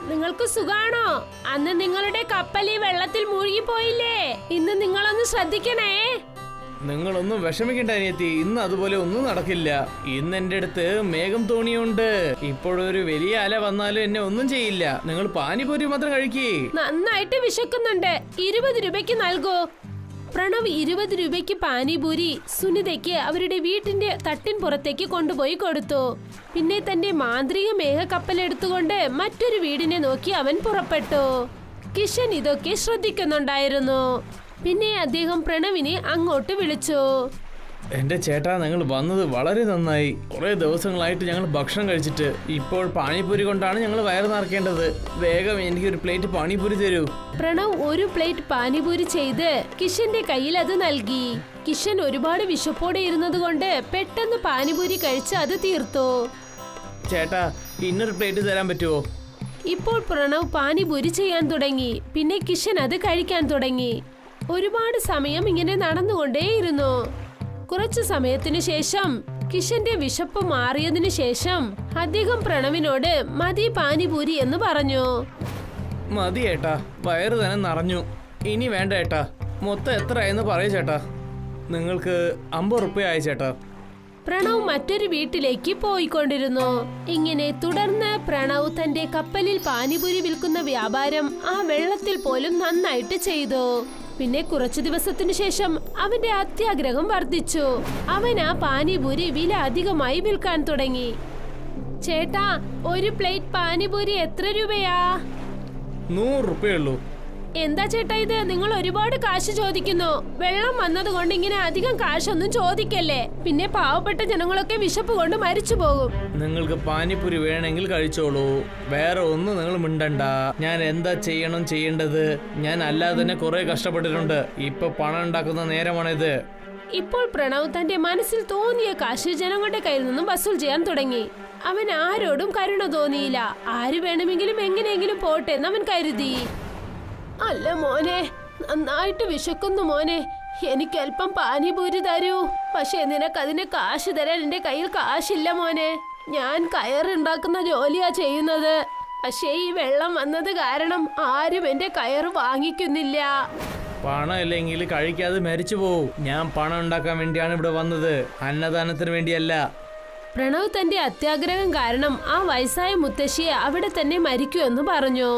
നിങ്ങൾക്ക് സുഖാണോ? അന്ന് നിങ്ങളുടെ കപ്പൽ ഈ വെള്ളത്തിൽ മുഴുകിപ്പോയില്ലേ? ഇന്ന് നിങ്ങളൊന്ന് ശ്രദ്ധിക്കണേ. നിങ്ങളൊന്നും വിഷമിക്കണ്ട അനിയത്തി, ഇന്ന് അതുപോലെ ഒന്നും നടക്കില്ല. ഇന്ന് എന്റെ അടുത്ത് മേഘം തോണിയുണ്ട്. ഇപ്പോഴൊരു വലിയ അല വന്നാലും എന്നെ ഒന്നും ചെയ്യില്ല. നിങ്ങൾ പാനിപൂരി മാത്രം കഴിക്കേ. നന്നായിട്ട് വിശക്കുന്നുണ്ട്. 20 രൂപയ്ക്ക് നൽകൂ. പ്രണവ് 20 രൂപയ്ക്ക് പാനിപൂരി സുനിതയ്ക്ക് അവരുടെ വീട്ടിന്റെ തട്ടിൻ പുറത്തേക്ക് കൊണ്ടുപോയി കൊടുത്തു. പിന്നെ തന്റെ മാന്ത്രിക മേഘക്കപ്പൽ എടുത്തുകൊണ്ട് മറ്റൊരു വീടിനെ നോക്കി അവൻ പുറപ്പെട്ടു. കിഷൻ ഇതൊക്കെ ശ്രദ്ധിക്കുന്നുണ്ടായിരുന്നു. പിന്നെ അദ്ദേഹം പ്രണവിനെ അങ്ങോട്ട് വിളിച്ചു. എന്റെ ചേട്ടാ, നിങ്ങൾ വന്നത് വളരെ നന്നായി. കുറെ ദിവസങ്ങളായിട്ട് ഞങ്ങൾ ഭക്ഷണം കഴിച്ചിട്ട് ഇപ്പോൾ പാനിപൂരി കൊണ്ടാണ് ഞങ്ങൾ വയറ് നിറക്കേണ്ടത്. വേഗം എനിക്കൊരു പ്ലേറ്റ് പാനിപൂരി തരൂ. പ്രണവ് ഒരു പ്ലേറ്റ് പാനിപൂരി ചെയ്ത് കിഷന്റെ കയ്യിൽ അത് നൽകി. കിഷൻ ഒരുപാട് വിശപ്പോടെ ഇരുന്നത് കൊണ്ട് പെട്ടെന്ന് പാനിപൂരി കഴിച്ച് അത് തീർത്തു. ചേട്ടാ, ഇന്നൊരു പ്ലേറ്റ് തരാൻ പറ്റുമോ? ഇപ്പോൾ പ്രണവ് പാനിപൂരി ചെയ്യാൻ തുടങ്ങി. പിന്നെ കിഷൻ അത് കഴിക്കാൻ തുടങ്ങി. ഒരുപാട് സമയം ഇങ്ങനെ നടന്നുകൊണ്ടേയിരുന്നു. കുറച്ചു സമയത്തിനു ശേഷം കിഷന്റെ വിശപ്പ് മാറിയതിനു ശേഷം അദ്ദേഹം പ്രണവിനോട് മതി പാനിപൂരി എന്ന് പറഞ്ഞു. മതി ഏട്ടാ, വയറ് തന്നെ നിറഞ്ഞു. ഇനി വേണ്ട ഏട്ടാ. മൊത്തം എത്രയായെന്ന് പറയൂ ചേട്ടാ. നിങ്ങൾക്ക് 50 രൂപ ആയി ചേട്ടാ. പ്രണവ് മറ്റൊരു വീട്ടിലേക്ക് പോയിക്കൊണ്ടിരുന്നു. ഇങ്ങനെ തുടർന്ന് പ്രണവ് തന്റെ കപ്പലിൽ പാനിപൂരി വിൽക്കുന്ന വ്യാപാരം ആ വെള്ളത്തിൽ പോലും നന്നായിട്ട് ചെയ്തു. പിന്നെ കുറച്ചു ദിവസത്തിനു ശേഷം അവന്റെ അത്യാഗ്രഹം വർദ്ധിച്ചു. അവൻ ആ പാനിപൂരി വില അധികമായി വിൽക്കാൻ തുടങ്ങി. ചേട്ടാ, ഒരു പ്ലേറ്റ് പാനിപൂരി എത്ര രൂപയാ? 100 രൂപയുള്ളൂ. എന്താ ചേട്ടാ ഇത്? നിങ്ങൾ ഒരുപാട് കാശ് ചോദിക്കുന്നു. വെള്ളം വന്നതുകൊണ്ട് ഇങ്ങനെ അധികം കാശൊന്നും ചോദിക്കല്ലേ. പിന്നെ പാവപ്പെട്ട ജനങ്ങളൊക്കെ വിശപ്പ് കൊണ്ട് മരിച്ചു പോകും. നിങ്ങൾക്ക് പാനിപ്പൂരി വേണമെങ്കിൽ കഴിച്ചോളൂ, വേറെ ഒന്നും നിങ്ങൾ മിണ്ടണ്ട. ഞാൻ എന്താ ചെയ്യേണ്ടത്? ഞാൻ അല്ലാതെ തന്നെ കുറെ കഷ്ടപ്പെട്ടിട്ടുണ്ട്. ഇപ്പൊ പണം ഉണ്ടാക്കുന്ന നേരമാണിത്. ഇപ്പോൾ പ്രണവ് തന്റെ മനസ്സിൽ തോന്നിയ കാശ് ജനങ്ങളുടെ കയ്യിൽ നിന്നും വസൂൽ ചെയ്യാൻ തുടങ്ങി. അവൻ ആരോടും കരുണ തോന്നിയില്ല. ആര് വേണമെങ്കിലും എങ്ങനെയെങ്കിലും പോട്ടെ എന്ന് അവൻ കരുതി. അല്ല മോനെ, നന്നായിട്ട് വിശക്കുന്നു മോനെ. എനിക്ക് അല്പം പാനിപൂരി തരൂ. പക്ഷെ നിനക്കതിന് കാശ് തരാൻ എന്റെ കയ്യിൽ കാശില്ല മോനെ. ഞാൻ കയറുണ്ടാക്കുന്ന ജോലിയാ ചെയ്യുന്നത്. പക്ഷേ ഈ വെള്ളം വന്നത് കാരണം ആരും എന്റെ കയറ് വാങ്ങിക്കുന്നില്ല. പണം ഇല്ലെങ്കിൽ കഴിക്കാതെ മരിച്ചു പോവും. ഞാൻ പണം ഉണ്ടാക്കാൻ വേണ്ടിയാണ് ഇവിടെ വന്നത്, അന്നദാനത്തിന് വേണ്ടിയല്ല. പ്രണവ് തന്റെ അത്യാഗ്രഹം കാരണം ആ വയസ്സായ മുത്തശ്ശിയെ അവിടെ തന്നെ മരിക്കുമെന്ന് പറഞ്ഞു.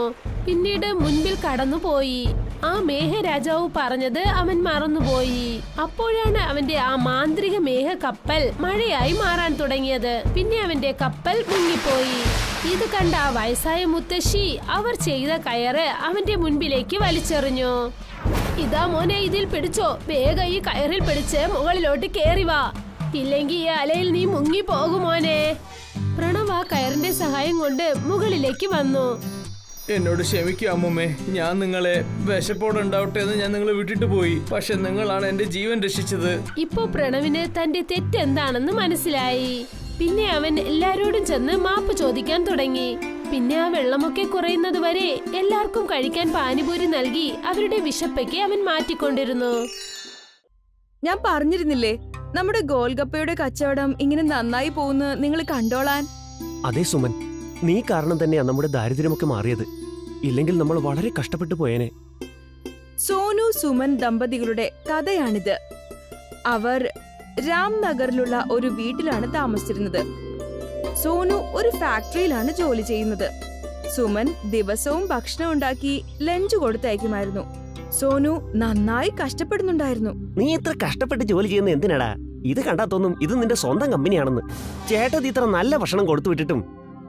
പിന്നീട് മുൻപിൽ കടന്നുപോയി. ആ മേഘരാജാവ് പറഞ്ഞത് അവൻ മറന്നുപോയി. അപ്പോഴാണ് അവന്റെ ആ മാന്ത്രിക മേഘ കപ്പൽ മഴയായി മാറാൻ തുടങ്ങിയത്. പിന്നെ അവന്റെ കപ്പൽ മുങ്ങിപ്പോയി. ഇത് കണ്ട ആ വയസ്സായ മുത്തശ്ശി അവർ ചെയ്ത കയറ് അവന്റെ മുൻപിലേക്ക് വലിച്ചെറിഞ്ഞു. ഇതാ മോനെ, ഇതിൽ പിടിച്ചോ. വേഗം ഈ കയറിൽ പിടിച്ച് മുകളിലോട്ട് കേറി വാ, ഇല്ലെങ്കിൽ ഈ അലയിൽ നീ മുങ്ങി പോകുമോനെ. പ്രണവ് ആ കയറിന്റെ സഹായം കൊണ്ട് മുകളിലേക്ക് വന്നു. എന്നോട് ക്ഷമിക്കുക അമ്മൂമ്മേ, ഞാൻ നിങ്ങളെ വിശപ്പോടെ ഉണ്ടാവട്ടെ എന്ന് ഞാൻ നിങ്ങളെ വിട്ടിട്ട് പോയി. പക്ഷെ നിങ്ങളാണ് എന്റെ ജീവൻ രക്ഷിച്ചത്. ഇപ്പോ പ്രണവിന് തന്റെ തെറ്റെന്താണെന്ന് മനസ്സിലായി. പിന്നെ അവൻ എല്ലാരോടും ചെന്ന് മാപ്പ് ചോദിക്കാൻ തുടങ്ങി. പിന്നെ ആ വെള്ളമൊക്കെ കുറയുന്നത് വരെ എല്ലാവർക്കും കഴിക്കാൻ പാനിപൂരി നൽകി അവരുടെ വിശപ്പയ്ക്ക് അവൻ മാറ്റിക്കൊണ്ടിരുന്നു. ഞാൻ പറഞ്ഞിരുന്നില്ലേ നമ്മുടെ ഗോൽഗപ്പയുടെ കച്ചവടം ഇങ്ങനെ നന്നായി പോകുന്നു നിങ്ങൾ കണ്ടോളാൻ. അതെ സുമൻ, നീ കാരണം തന്നെയാ നമ്മുടെ ദാരിദ്ര്യമൊക്കെ മാറിയത്. ഇല്ലെങ്കിൽ നമ്മൾ വളരെ കഷ്ടപ്പെട്ടു പോയേനെ. സോനു സുമൻ ദമ്പതികളുടെ കഥയാണിത്. അവർ രാംനഗറിലുള്ള ഒരു വീട്ടിലാണ് താമസിച്ചിരുന്നത്. സോനു ഒരു ഫാക്ടറിയിലാണ് ജോലി ചെയ്യുന്നത്. സുമൻ ദിവസവും ഭക്ഷണം ഉണ്ടാക്കി ലഞ്ച് കൊടുത്തയക്കുമായിരുന്നു. സോനു നന്നായി കഷ്ടപ്പെടുന്നുണ്ടായിരുന്നു. നീ ഇത്ര കഷ്ടപ്പെട്ട് ജോലി ചെയ്യുന്ന എന്തിനാടാ? ഇത് കണ്ടാ തോന്നും ഇത് നിന്റെ സ്വന്തം കമ്പനിയാണെന്ന്. ചേട്ടത്തി ഇത്ര നല്ല ഭക്ഷണം കൊടുത്തു വിട്ടിട്ടും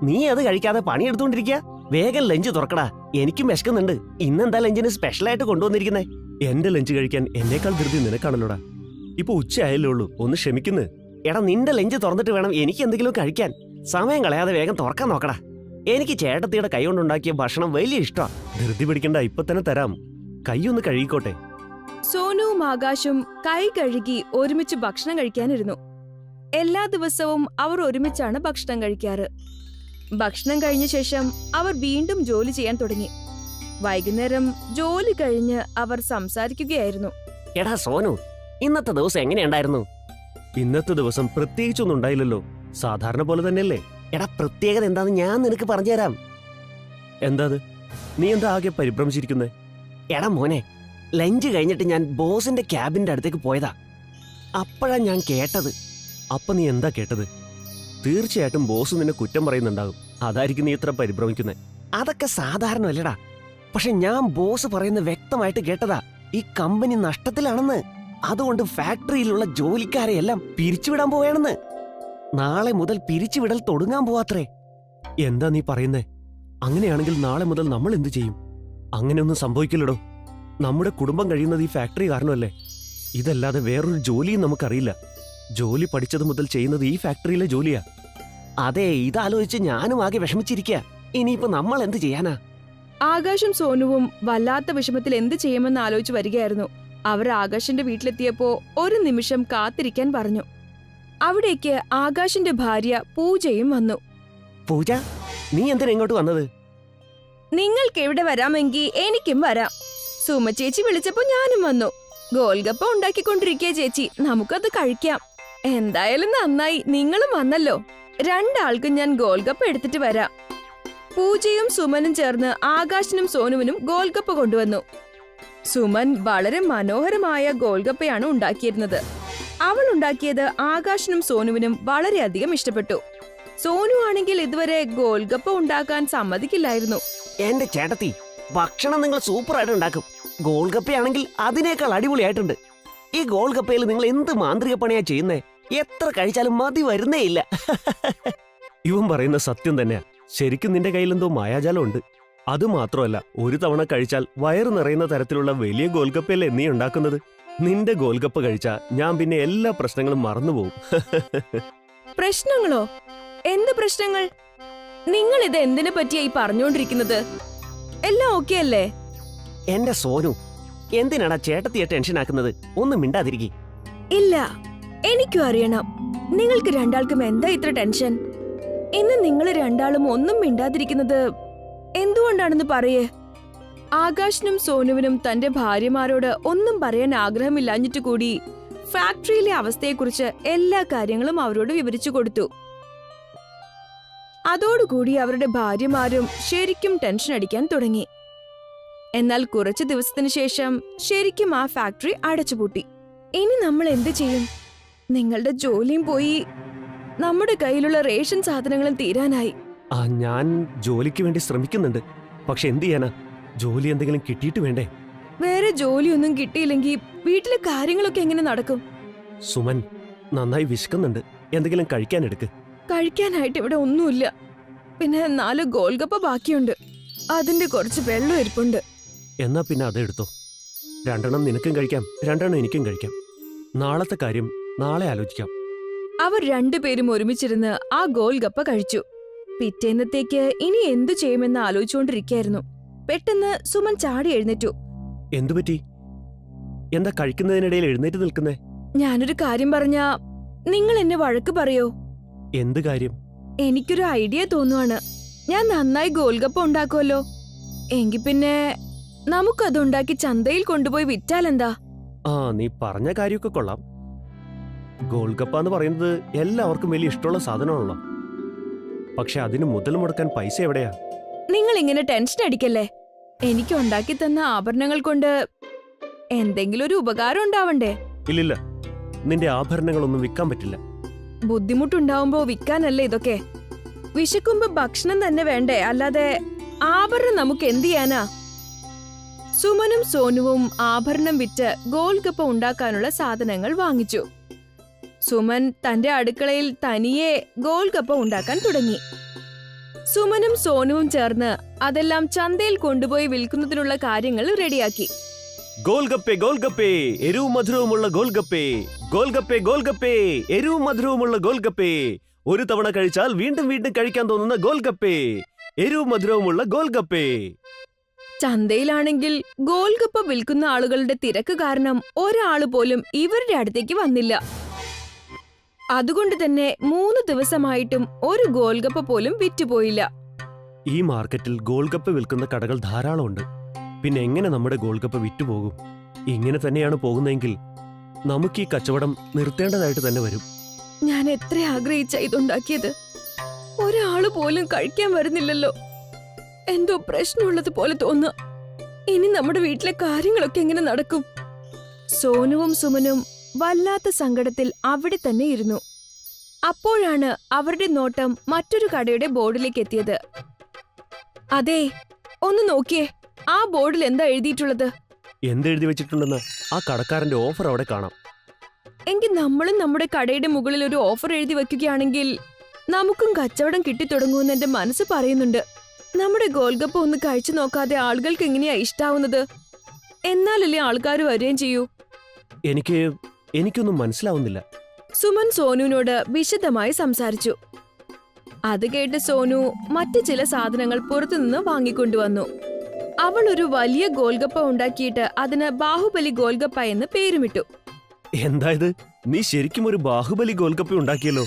നീ അത് കഴിക്കാതെ പണിയെടുത്തോണ്ടിരിക്കുക. വേഗം ലഞ്ച് തുറക്കടാ, എനിക്കും വിശക്കുന്നുണ്ട്. ഇന്നെന്താ ലഞ്ചിന് സ്പെഷ്യലായിട്ട് കൊണ്ടുവന്നിരിക്കുന്നേ? എന്റെ ലഞ്ച് കഴിക്കാൻ എന്നേക്കാൾ ധൃതി നിനക്കാണല്ലോടാ. ഇപ്പൊ ഉച്ചയായല്ലേ ഉള്ളൂ, ഒന്ന് ക്ഷമിക്കുന്നു. എടാ, നിന്റെ ലഞ്ച് തുറന്നിട്ട് വേണം എനിക്ക് എന്തെങ്കിലും കഴിക്കാൻ. സമയം കളയാതെ വേഗം തുറക്കാൻ നോക്കടാ. എനിക്ക് ചേട്ടത്തിയുടെ കൈ കൊണ്ടുണ്ടാക്കിയ ഭക്ഷണം വലിയ ഇഷ്ടമാ. ധൃതി പിടിക്കണ്ട, ഇപ്പൊ തന്നെ തരാം. കൈയൊന്ന് കഴുകിക്കോട്ടെ. സോനുവും ആകാശും കൈ കഴുകി ഒരുമിച്ച് ഭക്ഷണം കഴിക്കാനിരുന്നു. എല്ലാ ദിവസവും അവർ ഒരുമിച്ചാണ് ഭക്ഷണം കഴിക്കാറ്. ഭക്ഷണം കഴിഞ്ഞ ശേഷം അവർ വീണ്ടും ജോലി ചെയ്യാൻ തുടങ്ങി. വൈകുന്നേരം ജോലി കഴിഞ്ഞ് അവർ സംസാരിക്കുകയായിരുന്നു. എടാ സോനു, ഇന്നത്തെ ദിവസം എങ്ങനെയുണ്ടായിരുന്നു? ഇന്നത്തെ ദിവസം പ്രത്യേകിച്ചൊന്നും ഉണ്ടായില്ലല്ലോ, സാധാരണ പോലെ തന്നെയല്ലേ. എടാ, പ്രത്യേകത എന്താന്ന് ഞാൻ നിനക്ക് പറഞ്ഞുതരാം. എന്താ അത്? നീ എന്താ ആകെ പരിഭ്രമിച്ചിരിക്കുന്നേ? എടാ മോനെ, ലഞ്ച് കഴിഞ്ഞിട്ട് ഞാൻ ബോസിന്റെ ക്യാബിന്റെ അടുത്തേക്ക് പോയതാ. അപ്പോഴാ ഞാൻ കേട്ടത്. അപ്പൊ നീ എന്താ കേട്ടത്? തീർച്ചയായിട്ടും ബോസ് നിന്നെ കുറ്റം പറയുന്നുണ്ടാകും. അതായിരിക്കും നീ ഇത്ര പരിഭ്രമിക്കുന്നേ. അതൊക്കെ സാധാരണമല്ലടാ. പക്ഷെ ഞാൻ ബോസ് പറയുന്ന വ്യക്തമായിട്ട് കേട്ടതാ, ഈ കമ്പനി നഷ്ടത്തിലാണെന്ന്. അതുകൊണ്ട് ഫാക്ടറിയിലുള്ള ജോലിക്കാരെയെല്ലാം പിരിച്ചുവിടാൻ പോവുകയാണെന്ന്. നാളെ മുതൽ പിരിച്ചുവിടൽ തുടങ്ങാൻ പോവാത്രേ. എന്താ നീ പറയുന്നേ? അങ്ങനെയാണെങ്കിൽ നാളെ മുതൽ നമ്മൾ എന്തു ചെയ്യും? അങ്ങനെയൊന്നും സംഭവിക്കില്ലടോ. നമ്മുടെ കുടുംബം കഴിയുന്നത് ഈ ഫാക്ടറി കാരണമല്ലേ. ഇതല്ലാതെ വേറൊരു ജോലിയും നമുക്കറിയില്ല. ജോലി പഠിച്ചത് മുതൽ ചെയ്യുന്നത് ഈ ഫാക്ടറിയിലെ ജോലിയാ. അതെ, ഇതാലോചിച്ച് ഞാനും ആകെ വിഷമിച്ചിരിക്കുക. ഇനിയിപ്പോ നമ്മൾ എന്ത് ചെയ്യാനാ? ആകാശും സോനുവും വല്ലാത്ത വിഷമത്തിൽ എന്ത് ചെയ്യുമെന്ന് ആലോചിച്ച് വരികയായിരുന്നു. അവർ ആകാശിന്റെ വീട്ടിലെത്തിയപ്പോ ഒരു നിമിഷം കാത്തിരിക്കാൻ പറഞ്ഞു. അവിടേക്ക് ആകാശിന്റെ ഭാര്യ പൂജയും വന്നു. പൂജ, നീ എന്തിനാ ഇങ്ങോട്ട് വന്നത്? നിങ്ങൾക്ക് എവിടെ വരാമെങ്കിൽ എനിക്കും വരാം. സുമ ചേച്ചി വിളിച്ചപ്പോ ഞാനും വന്നു. ഗോൽഗപ്പ ഉണ്ടാക്കിക്കൊണ്ടിരിക്കുക ചേച്ചി, നമുക്കത് കഴിക്കാം. എന്തായാലും നന്നായി നിങ്ങളും വന്നല്ലോ. രണ്ടാൾക്കും ഞാൻ ഗോൽഗപ്പ എടുത്തിട്ട് വരാം. പൂജയും സുമനും ചേർന്ന് ആകാശിനും സോനുവിനും ഗോൽഗപ്പ കൊണ്ടുവന്നു. സുമൻ വളരെ മനോഹരമായ ഗോൽഗപ്പയാണ് ഉണ്ടാക്കിയിരുന്നത്. അവൾ ഉണ്ടാക്കിയത് ആകാശിനും സോനുവിനും വളരെയധികം ഇഷ്ടപ്പെട്ടു. സോനു ആണെങ്കിൽ ഇതുവരെ ഗോൽഗപ്പ ഉണ്ടാക്കാൻ സമ്മതിക്കില്ലായിരുന്നു. എന്റെ ചേട്ടത്തി, ഭക്ഷണം നിങ്ങൾ സൂപ്പറായിട്ട് ഉണ്ടാക്കും. ഗോൾഗപ്പയാണെങ്കിൽ അതിനേക്കാൾ അടിപൊളിയായിട്ടുണ്ട്. ഈ ഗോൾഗപ്പയിൽ നിങ്ങൾ എന്ത് മാന്ത്രിക പണിയാ ചെയ്യുന്നേ? എത്ര കഴിച്ചാലും മതി വരുന്നേ ഇല്ല. ഇവൻ പറയുന്ന സത്യം തന്നെയാ. ശരിക്കും നിന്റെ കയ്യിലെന്തോ മായാജാലം ഉണ്ട്. അത് മാത്രമല്ല, ഒരു തവണ കഴിച്ചാൽ വയറ് നിറയുന്ന തരത്തിലുള്ള വലിയ ഗോൽഗപ്പയല്ലേ നീ ഉണ്ടാക്കുന്നത്. നിന്റെ ഗോൽഗപ്പ കഴിച്ചാ ഞാൻ പിന്നെ എല്ലാ പ്രശ്നങ്ങളും മറന്നുപോകും. പ്രശ്നങ്ങളോ? എന്ത് പ്രശ്നങ്ങൾ? നിങ്ങൾ ഇത് എന്തിനെ പറ്റിയായി പറഞ്ഞുകൊണ്ടിരിക്കുന്നത്? എല്ലാം ഓക്കെ അല്ലേ? എന്റെ സോനു, എന്തിനാടാ ചേട്ടത്തിയെ ടെൻഷൻ ആക്കുന്നത്? ഒന്നും മിണ്ടാതിരിക്കി. ഇല്ല, എനിക്കും അറിയണം നിങ്ങൾക്ക് രണ്ടാൾക്കും എന്താ ഇത്ര ടെൻഷൻ. ഇന്ന് നിങ്ങൾ രണ്ടാളും ഒന്നും മിണ്ടാതിരിക്കുന്നത് എന്തുകൊണ്ടാണെന്ന് പറയേ. ആകാശിനും സോനുവിനും തന്റെ ഭാര്യമാരോട് ഒന്നും പറയാൻ ആഗ്രഹമില്ലാഞ്ഞിട്ട് കൂടി ഫാക്ടറിയിലെ അവസ്ഥയെക്കുറിച്ച് എല്ലാ കാര്യങ്ങളും അവരോട് വിവരിച്ചു കൊടുത്തു. അതോടുകൂടി അവരുടെ ഭാര്യമാരും ശരിക്കും ടെൻഷൻ അടിക്കാൻ തുടങ്ങി. എന്നാൽ കുറച്ചു ദിവസത്തിനു ശേഷം ശരിക്കും ആ ഫാക്ടറി അടച്ചുപൂട്ടി. ഇനി നമ്മൾ എന്ത് ചെയ്യും? നിങ്ങളുടെ ജോലിയും പോയി, നമ്മുടെ കയ്യിലുള്ള റേഷൻ സാധനങ്ങളും തീരാനായി. ഞാൻ ജോലിക്ക് വേണ്ടി ശ്രമിക്കുന്നുണ്ട്. പക്ഷെ എന്ത് ചെയ്യാനാ? ജോലി എന്തെങ്കിലും കിട്ടിയിട്ട് വേണ്ടേ? വേറെ ജോലിയൊന്നും കിട്ടിയില്ലെങ്കിൽ വീട്ടിലെ കാര്യങ്ങളൊക്കെ എങ്ങനെ നടക്കും? സുമൻ, നന്നായി വിശക്കുന്നുണ്ട്. എന്തെങ്കിലും കഴിക്കാൻ എടുക്ക്. കഴിക്കാനായിട്ട് ഇവിടെ ഒന്നുമില്ല. പിന്നെ 4 ഗോൽഗപ്പ ബാക്കിയുണ്ട്. അതിന്റെ കുറച്ച് വെള്ളം ഇരിപ്പുണ്ട്. എന്നാ പിന്നെ അതെടുത്തോ. 2 നിനക്കും കഴിക്കാം, 2 എനിക്കും കഴിക്കാം. നാളത്തെ കാര്യം നാളെ ആലോചിക്കാം. അവർ രണ്ടുപേരും ഒരുമിച്ചിരുന്ന് ആ ഗോൽഗപ്പ കഴിച്ചു. പിറ്റേന്നത്തേക്ക് ഇനി എന്തു ചെയ്യുമെന്ന് ആലോചിച്ചുകൊണ്ടിരിക്കായിരുന്നു. പെട്ടെന്ന് സുമൻ ചാടി എഴുന്നേറ്റു. എന്തുപറ്റി? എന്താ കഴിക്കുന്നതിനിടയിൽ എഴുന്നേറ്റ് നിൽക്കുന്നേ? ഞാനൊരു കാര്യം പറഞ്ഞാ നിങ്ങൾ എന്നെ വഴക്ക് പറയോ? എന്ത് കാര്യം? എനിക്കൊരു ഐഡിയ തോന്നുവാണ്. ഞാൻ നന്നായി ഗോൽഗപ്പ ഉണ്ടാക്കുമല്ലോ. എങ്കി പിന്നെ നമുക്കതുണ്ടാക്കി ചന്തയിൽ കൊണ്ടുപോയി വിറ്റാലെന്താ? നീ പറഞ്ഞ കാര്യമൊക്കെ കൊള്ളാം. ഗോൾഗപ്പ എന്ന് പറയുന്നത് എല്ലാവർക്കും വലിയ ഇഷ്ടമുള്ള സാധനമാണല്ലോ. പക്ഷെ അതിന് മുതൽ മുടക്കാൻ പൈസ എവിടെയാ? നിങ്ങൾ ഇങ്ങനെ ടെൻഷൻ അടിക്കല്ലേ. എനിക്ക് ഉണ്ടാക്കി തന്ന ആഭരണങ്ങൾ കൊണ്ട് എന്തെങ്കിലും ഒരു ഉപകാരം ഉണ്ടാവണ്ടേ? ഇല്ലില്ല, നിന്റെ ആഭരണങ്ങളൊന്നും വിൽക്കാൻ പറ്റില്ല. ബുദ്ധിമുട്ടുണ്ടാവുമ്പോ വിൽക്കാനല്ലേ ഇതൊക്കെ. വിശക്കുമ്പോ ഭക്ഷണം തന്നെ വേണ്ടേ, അല്ലാതെ ആഭരണം നമുക്ക് എന്ത് ചെയ്യാനാ? സുമനും സോനുവും ആഭരണം വിറ്റ് ഗോൽഗപ്പ ഉണ്ടാക്കാനുള്ള സാധനങ്ങൾ വാങ്ങിച്ചു. സുമൻ തന്റെ അടുക്കളയിൽ തനിയെ ഗോൽഗപ്പ ഉണ്ടാക്കാൻ തുടങ്ങി. സുമനും സോനുവും ചേർന്ന് അതെല്ലാം ചന്തയിൽ കൊണ്ടുപോയി വിൽക്കുന്നതിനുള്ള കാര്യങ്ങൾ റെഡിയാക്കി. ഗോൽഗപ്പേ ഗോൽഗപ്പേ, എരിവും മധുരവുമുള്ള ഗോൽഗപ്പേ. ഗോൽഗപ്പേ ഗോൽഗപ്പേ, എരിവും മധുരവുമുള്ള ഗോൽഗപ്പേ. ഒരു തവണ കഴിച്ചാൽ വീണ്ടും വീണ്ടും കഴിക്കാൻ തോന്നുന്ന ഗോൽഗപ്പേ. എരിവും മധുരവുമുള്ള ഗോൽഗപ്പേ. ചന്തയിലാണെങ്കിൽ ഗോൽഗപ്പ വിൽക്കുന്ന ആളുകളുടെ തിരക്ക് കാരണം ഒരാള് പോലും ഇവരുടെ അടുത്തേക്ക് വന്നില്ല. അതുകൊണ്ട് തന്നെ 3 ദിവസമായിട്ടും ഒരു ഗോൽഗപ്പ പോലും വിറ്റുപോയില്ല. ഈ മാർക്കറ്റിൽ ഗോൾഗപ്പ വിൽക്കുന്ന കടകൾ ധാരാളമുണ്ട്. പിന്നെ എങ്ങനെ നമ്മുടെ ഗോൾഗപ്പ വിറ്റുപോകും? ഇങ്ങനെ തന്നെയാണ് പോകുന്നതെങ്കിൽ നമുക്ക് ഈ കച്ചവടം നിർത്തേണ്ടതായിട്ട് തന്നെ വരും. ഞാൻ എത്ര ആഗ്രഹിച്ച ഇതുണ്ടാക്കിയത്. ഒരാള് പോലും കഴിക്കാൻ വരുന്നില്ലല്ലോ. എന്തോ പ്രശ്നമുള്ളത് പോലെ തോന്നുക. ഇനി നമ്മുടെ വീട്ടിലെ കാര്യങ്ങളൊക്കെ എങ്ങനെ നടക്കും? സോനുവും സുമനും വല്ലാത്ത സങ്കടത്തിൽ അവിടെ തന്നെ ഇരുന്നു. അപ്പോഴാണ് അവരുടെ നോട്ടം മറ്റൊരു കടയുടെ ബോർഡിലേക്ക് എത്തിയത്. അതെ, ഒന്ന് നോക്കിയേ, ആ ബോർഡിൽ എന്താ എഴുതിയിട്ടുള്ളത്? എന്തെഴുതി വെച്ചിട്ടുണ്ടെന്ന് ആ കടക്കാരന്റെ ഓഫർ അവിടെ കാണാം. എങ്കിൽ നമ്മളും നമ്മുടെ കടയുടെ മുകളിൽ ഒരു ഓഫർ എഴുതി വെക്കുകയാണെങ്കിൽ നമുക്കും കച്ചവടം കിട്ടിത്തുടങ്ങുമെന്ന് എന്റെ മനസ്സ് പറയുന്നുണ്ട്. നമ്മുടെ ഗോൽഗപ്പ ഒന്ന് കഴിച്ചു നോക്കാതെ ആളുകൾക്ക് എങ്ങനെയാ ഇഷ്ടാവുന്നത്? എന്നാലല്ലേ ആൾക്കാർ വരികയും ചെയ്യൂ. എനിക്കൊന്നും മനസ്സിലാവുന്നില്ല. സുമൻ സോനുവിനോട് വിശദമായി സംസാരിച്ചു. അത് കേട്ട് സോനു മറ്റു ചില സാധനങ്ങൾ പുറത്തുനിന്ന് വാങ്ങിക്കൊണ്ടുവന്നു. അവൾ ഒരു വലിയ ഗോൽഗപ്പ ഉണ്ടാക്കിയിട്ട് അതിന് ബാഹുബലി ഗോൽഗപ്പ എന്ന് പേരുമിട്ടു. എന്തായത്? നീ ശരിക്കും ഒരു ബാഹുബലി ഗോൽഗപ്പ ഉണ്ടാക്കിയല്ലോ.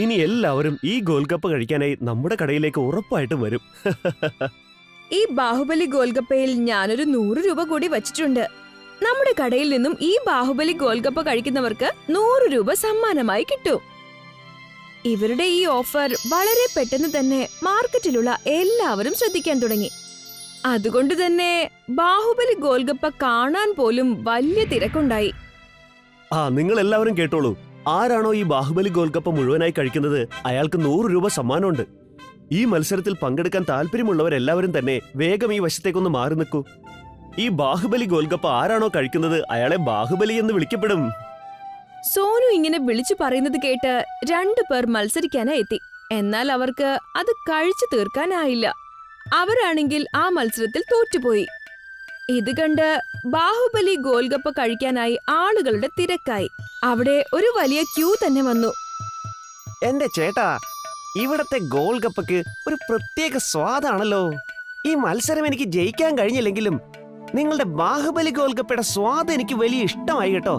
ഇനി എല്ലാവരും ഈ ഗോൽഗപ്പ കഴിക്കാനായി നമ്മുടെ കടയിലേക്ക് ഉറപ്പായിട്ടും വരും. ഈ ബാഹുബലി ഗോൽഗപ്പയിൽ ഞാനൊരു 100 രൂപ കൂടി വച്ചിട്ടുണ്ട്. നമ്മുടെ കടയിൽ നിന്നും ഈ ബാഹുബലി ഗോൽഗപ്പ കഴിക്കുന്നവർക്ക് 100 രൂപ സമ്മാനമായി കിട്ടും. ഇവരുടെ ഈ ഓഫർ വളരെ പെട്ടെന്ന് തന്നെ മാർക്കറ്റിലുള്ള എല്ലാവരും ശ്രദ്ധിക്കാൻ തുടങ്ങി. അതുകൊണ്ട് തന്നെ ബാഹുബലി ഗോൽഗപ്പ കാണാൻ പോലും വലിയ തിരക്കുണ്ടായി. നിങ്ങൾ എല്ലാവരും കേട്ടോളൂ. ആരാണോ ഈ ബാഹുബലി ഗോൽഗപ്പ മുഴുവനായി കഴിക്കുന്നത് അയാൾക്ക് 100 രൂപ സമ്മാനമുണ്ട്. ഈ മത്സരത്തിൽ പങ്കെടുക്കാൻ താല്പര്യമുള്ളവരെല്ലാവരും തന്നെ വേഗം ഈ വശത്തേക്കൊന്ന് മാറി നിൽക്കൂ. ഈ ബാഹുബലി ഗോൽഗപ്പ ആരാണോ കഴിക്കുന്നത് അയാളെ ബാഹുബലി എന്ന് വിളിക്കപ്പെടും. സോനു ഇങ്ങനെ വിളിച്ചു പറയുന്നത് കേട്ട് 2 പേർ മത്സരിക്കാനായി എത്തി. എന്നാൽ അവർക്ക് അത് കഴിച്ചു തീർക്കാനായില്ല. അവരാണെങ്കിൽ ആ മത്സരത്തിൽ തോറ്റുപോയി. ഇത് കണ്ട് ബാഹുബലി ഗോൽഗപ്പ കഴിക്കാനായി ആളുകളുടെ തിരക്കായി. അവിടെ ഒരു വലിയ ക്യൂ തന്നെ വന്നു. എന്റെ ചേട്ടാ, ഇവിടത്തെ ഗോൾഗപ്പയ്ക്ക് ഒരു പ്രത്യേക സ്വാദാണല്ലോ. ഈ മത്സരം എനിക്ക് ജയിക്കാൻ കഴിഞ്ഞില്ലെങ്കിലും നിങ്ങളുടെ ബാഹുബലി ഗോൾഗപ്പയുടെ സ്വാദ് എനിക്ക് വലിയ ഇഷ്ടമായി കേട്ടോ.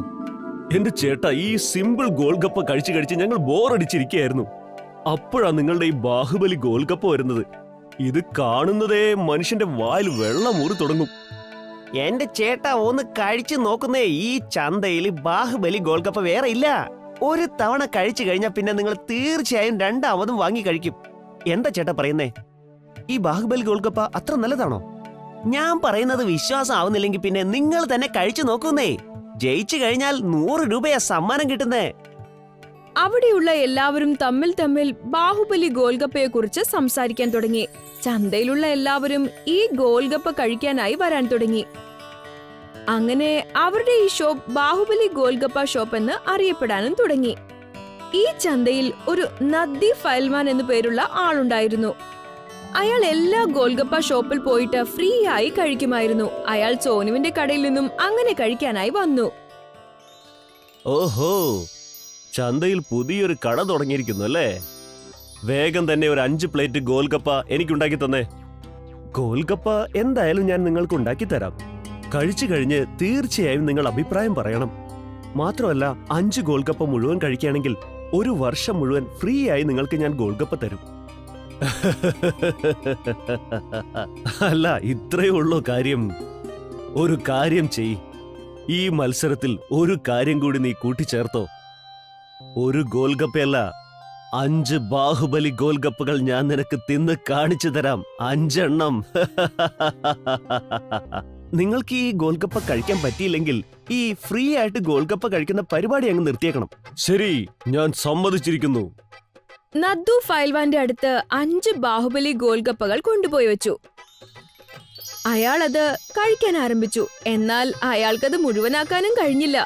എന്റെ ചേട്ടാ, ഈ സിമ്പിൾ ഗോൾഗപ്പ കഴിച്ച് കഴിച്ച് ഞങ്ങൾ ബോറടിച്ചിരിക്കുകയായിരുന്നു. അപ്പോഴാ നിങ്ങളുടെ ഈ ബാഹുബലി ഗോൾഗപ്പ വരുന്നത്. ഇത് കാണുന്നതേ മനുഷ്യന്റെ വായിൽ വെള്ളം ഊറി തുടങ്ങും. എന്റെ ചേട്ടാ, ഒന്ന് കഴിച്ചു നോക്കുന്നേ. ഈ ചന്തയിൽ ബാഹുബലി ഗോൾഗപ്പ വേറെ ഇല്ല. ഒരു തവണ കഴിച്ചു കഴിഞ്ഞാൽ പിന്നെ നിങ്ങൾ തീർച്ചയായും രണ്ടാമതും വാങ്ങി കഴിക്കും. എന്താ ചേട്ടാ പറയുന്നേ? ഈ ബാഹുബലി ഗോൾഗപ്പ അത്ര നല്ലതാണോ? ഞാൻ പറയുന്നത് വിശ്വാസം ആവുന്നില്ലെങ്കിൽ പിന്നെ നിങ്ങൾ തന്നെ കഴിച്ചു നോക്കുന്നേ. ജയിച്ചു കഴിഞ്ഞാൽ 100 രൂപയാ സമ്മാനം കിട്ടുന്നേ. അവിടെയുള്ള എല്ലാവരും തമ്മിൽ തമ്മിൽ ബാഹുബലി ഗോൽഗപ്പയെ കുറിച്ച് സംസാരിക്കാൻ തുടങ്ങി. ചന്തയിലുള്ള എല്ലാവരും ഈ ഗോൽഗപ്പ കഴിക്കാനായി വരാൻ തുടങ്ങി. അങ്ങനെ അവരുടെ ഈ ഷോപ്പ് ബാഹുബലി ഗോൽഗപ്പ ഷോപ്പ് എന്ന് അറിയപ്പെടാനും തുടങ്ങി. ഈ ചന്തയിൽ ഒരു നദ്ദി ഫൈൽമാൻ എന്നു പേരുള്ള ആളുണ്ടായിരുന്നു. അയാൾ എല്ലാ ഗോൽഗപ്പ ഷോപ്പിൽ പോയിട്ട് ഫ്രീ ആയി കഴിക്കുമായിരുന്നു. അയാൾ സോനുവിന്റെ കടയിൽ നിന്നും അങ്ങനെ കഴിക്കാനായി വന്നു. ഓഹോ, ചന്തയിൽ പുതിയൊരു കട തുടങ്ങിയിരിക്കുന്നു അല്ലേ? വേഗം തന്നെ ഒരു 5 പ്ലേറ്റ് ഗോൽഗപ്പ എനിക്കുണ്ടാക്കി തന്നേ. ഗോൽഗപ്പ എന്തായാലും ഞാൻ നിങ്ങൾക്ക് ഉണ്ടാക്കി തരാം. കഴിച്ചു കഴിഞ്ഞ് തീർച്ചയായും നിങ്ങൾ അഭിപ്രായം പറയണം. മാത്രമല്ല 5 ഗോൽഗപ്പ മുഴുവൻ കഴിക്കുകയാണെങ്കിൽ 1 വർഷം മുഴുവൻ ഫ്രീ ആയി നിങ്ങൾക്ക് ഞാൻ ഗോൽഗപ്പ തരും. അല്ല, ഇത്രയേ ഉള്ളൂ കാര്യം. ഒരു കാര്യം ചെയ്, ഈ മത്സരത്തിൽ ഒരു കാര്യം കൂടി നീ കൂട്ടിച്ചേർത്തോ. ഒരു ഗോൽഗപ്പയല്ല, 5 ബാഹുബലി ഗോൽഗപ്പകൾ ഞാൻ നിനക്ക് തിന്ന് കാണിച്ചു തരാം. 5 എണ്ണം. നിങ്ങൾക്ക് ഈ ഗോൽഗപ്പ കഴിക്കാൻ പറ്റിയില്ലെങ്കിൽ ഈ ഫ്രീ ആയിട്ട് ഗോൽഗപ്പ കഴിക്കുന്ന പരിപാടി അങ്ങ് നിർത്തിയേക്കണം. ശരി, ഞാൻ സമ്മതിച്ചിരിക്കുന്നു. നദ്ദു ഫൈൽവാന്റെ അടുത്ത് 5 ബാഹുബലി ഗോൽഗപ്പകൾ കൊണ്ടുപോയി വെച്ചു. അയാൾ അത് കഴിക്കാൻ ആരംഭിച്ചു. എന്നാൽ അയാൾക്കത് മുഴുവനാക്കാനും കഴിഞ്ഞില്ല.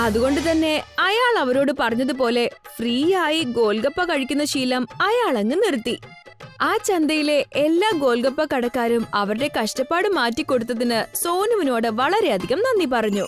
അതുകൊണ്ട് തന്നെ അയാൾ അവരോട് പറഞ്ഞതുപോലെ ഫ്രീ ആയി ഗോൽഗപ്പ കഴിക്കുന്ന ശീലം അയാൾ അങ്ങ് നിർത്തി. ആ ചന്തയിലെ എല്ലാ ഗോൽഗപ്പ കടക്കാരും അവരുടെ കഷ്ടപ്പാട് മാറ്റിക്കൊടുത്തതിന് സോനുവിനോട് വളരെയധികം നന്ദി പറഞ്ഞു.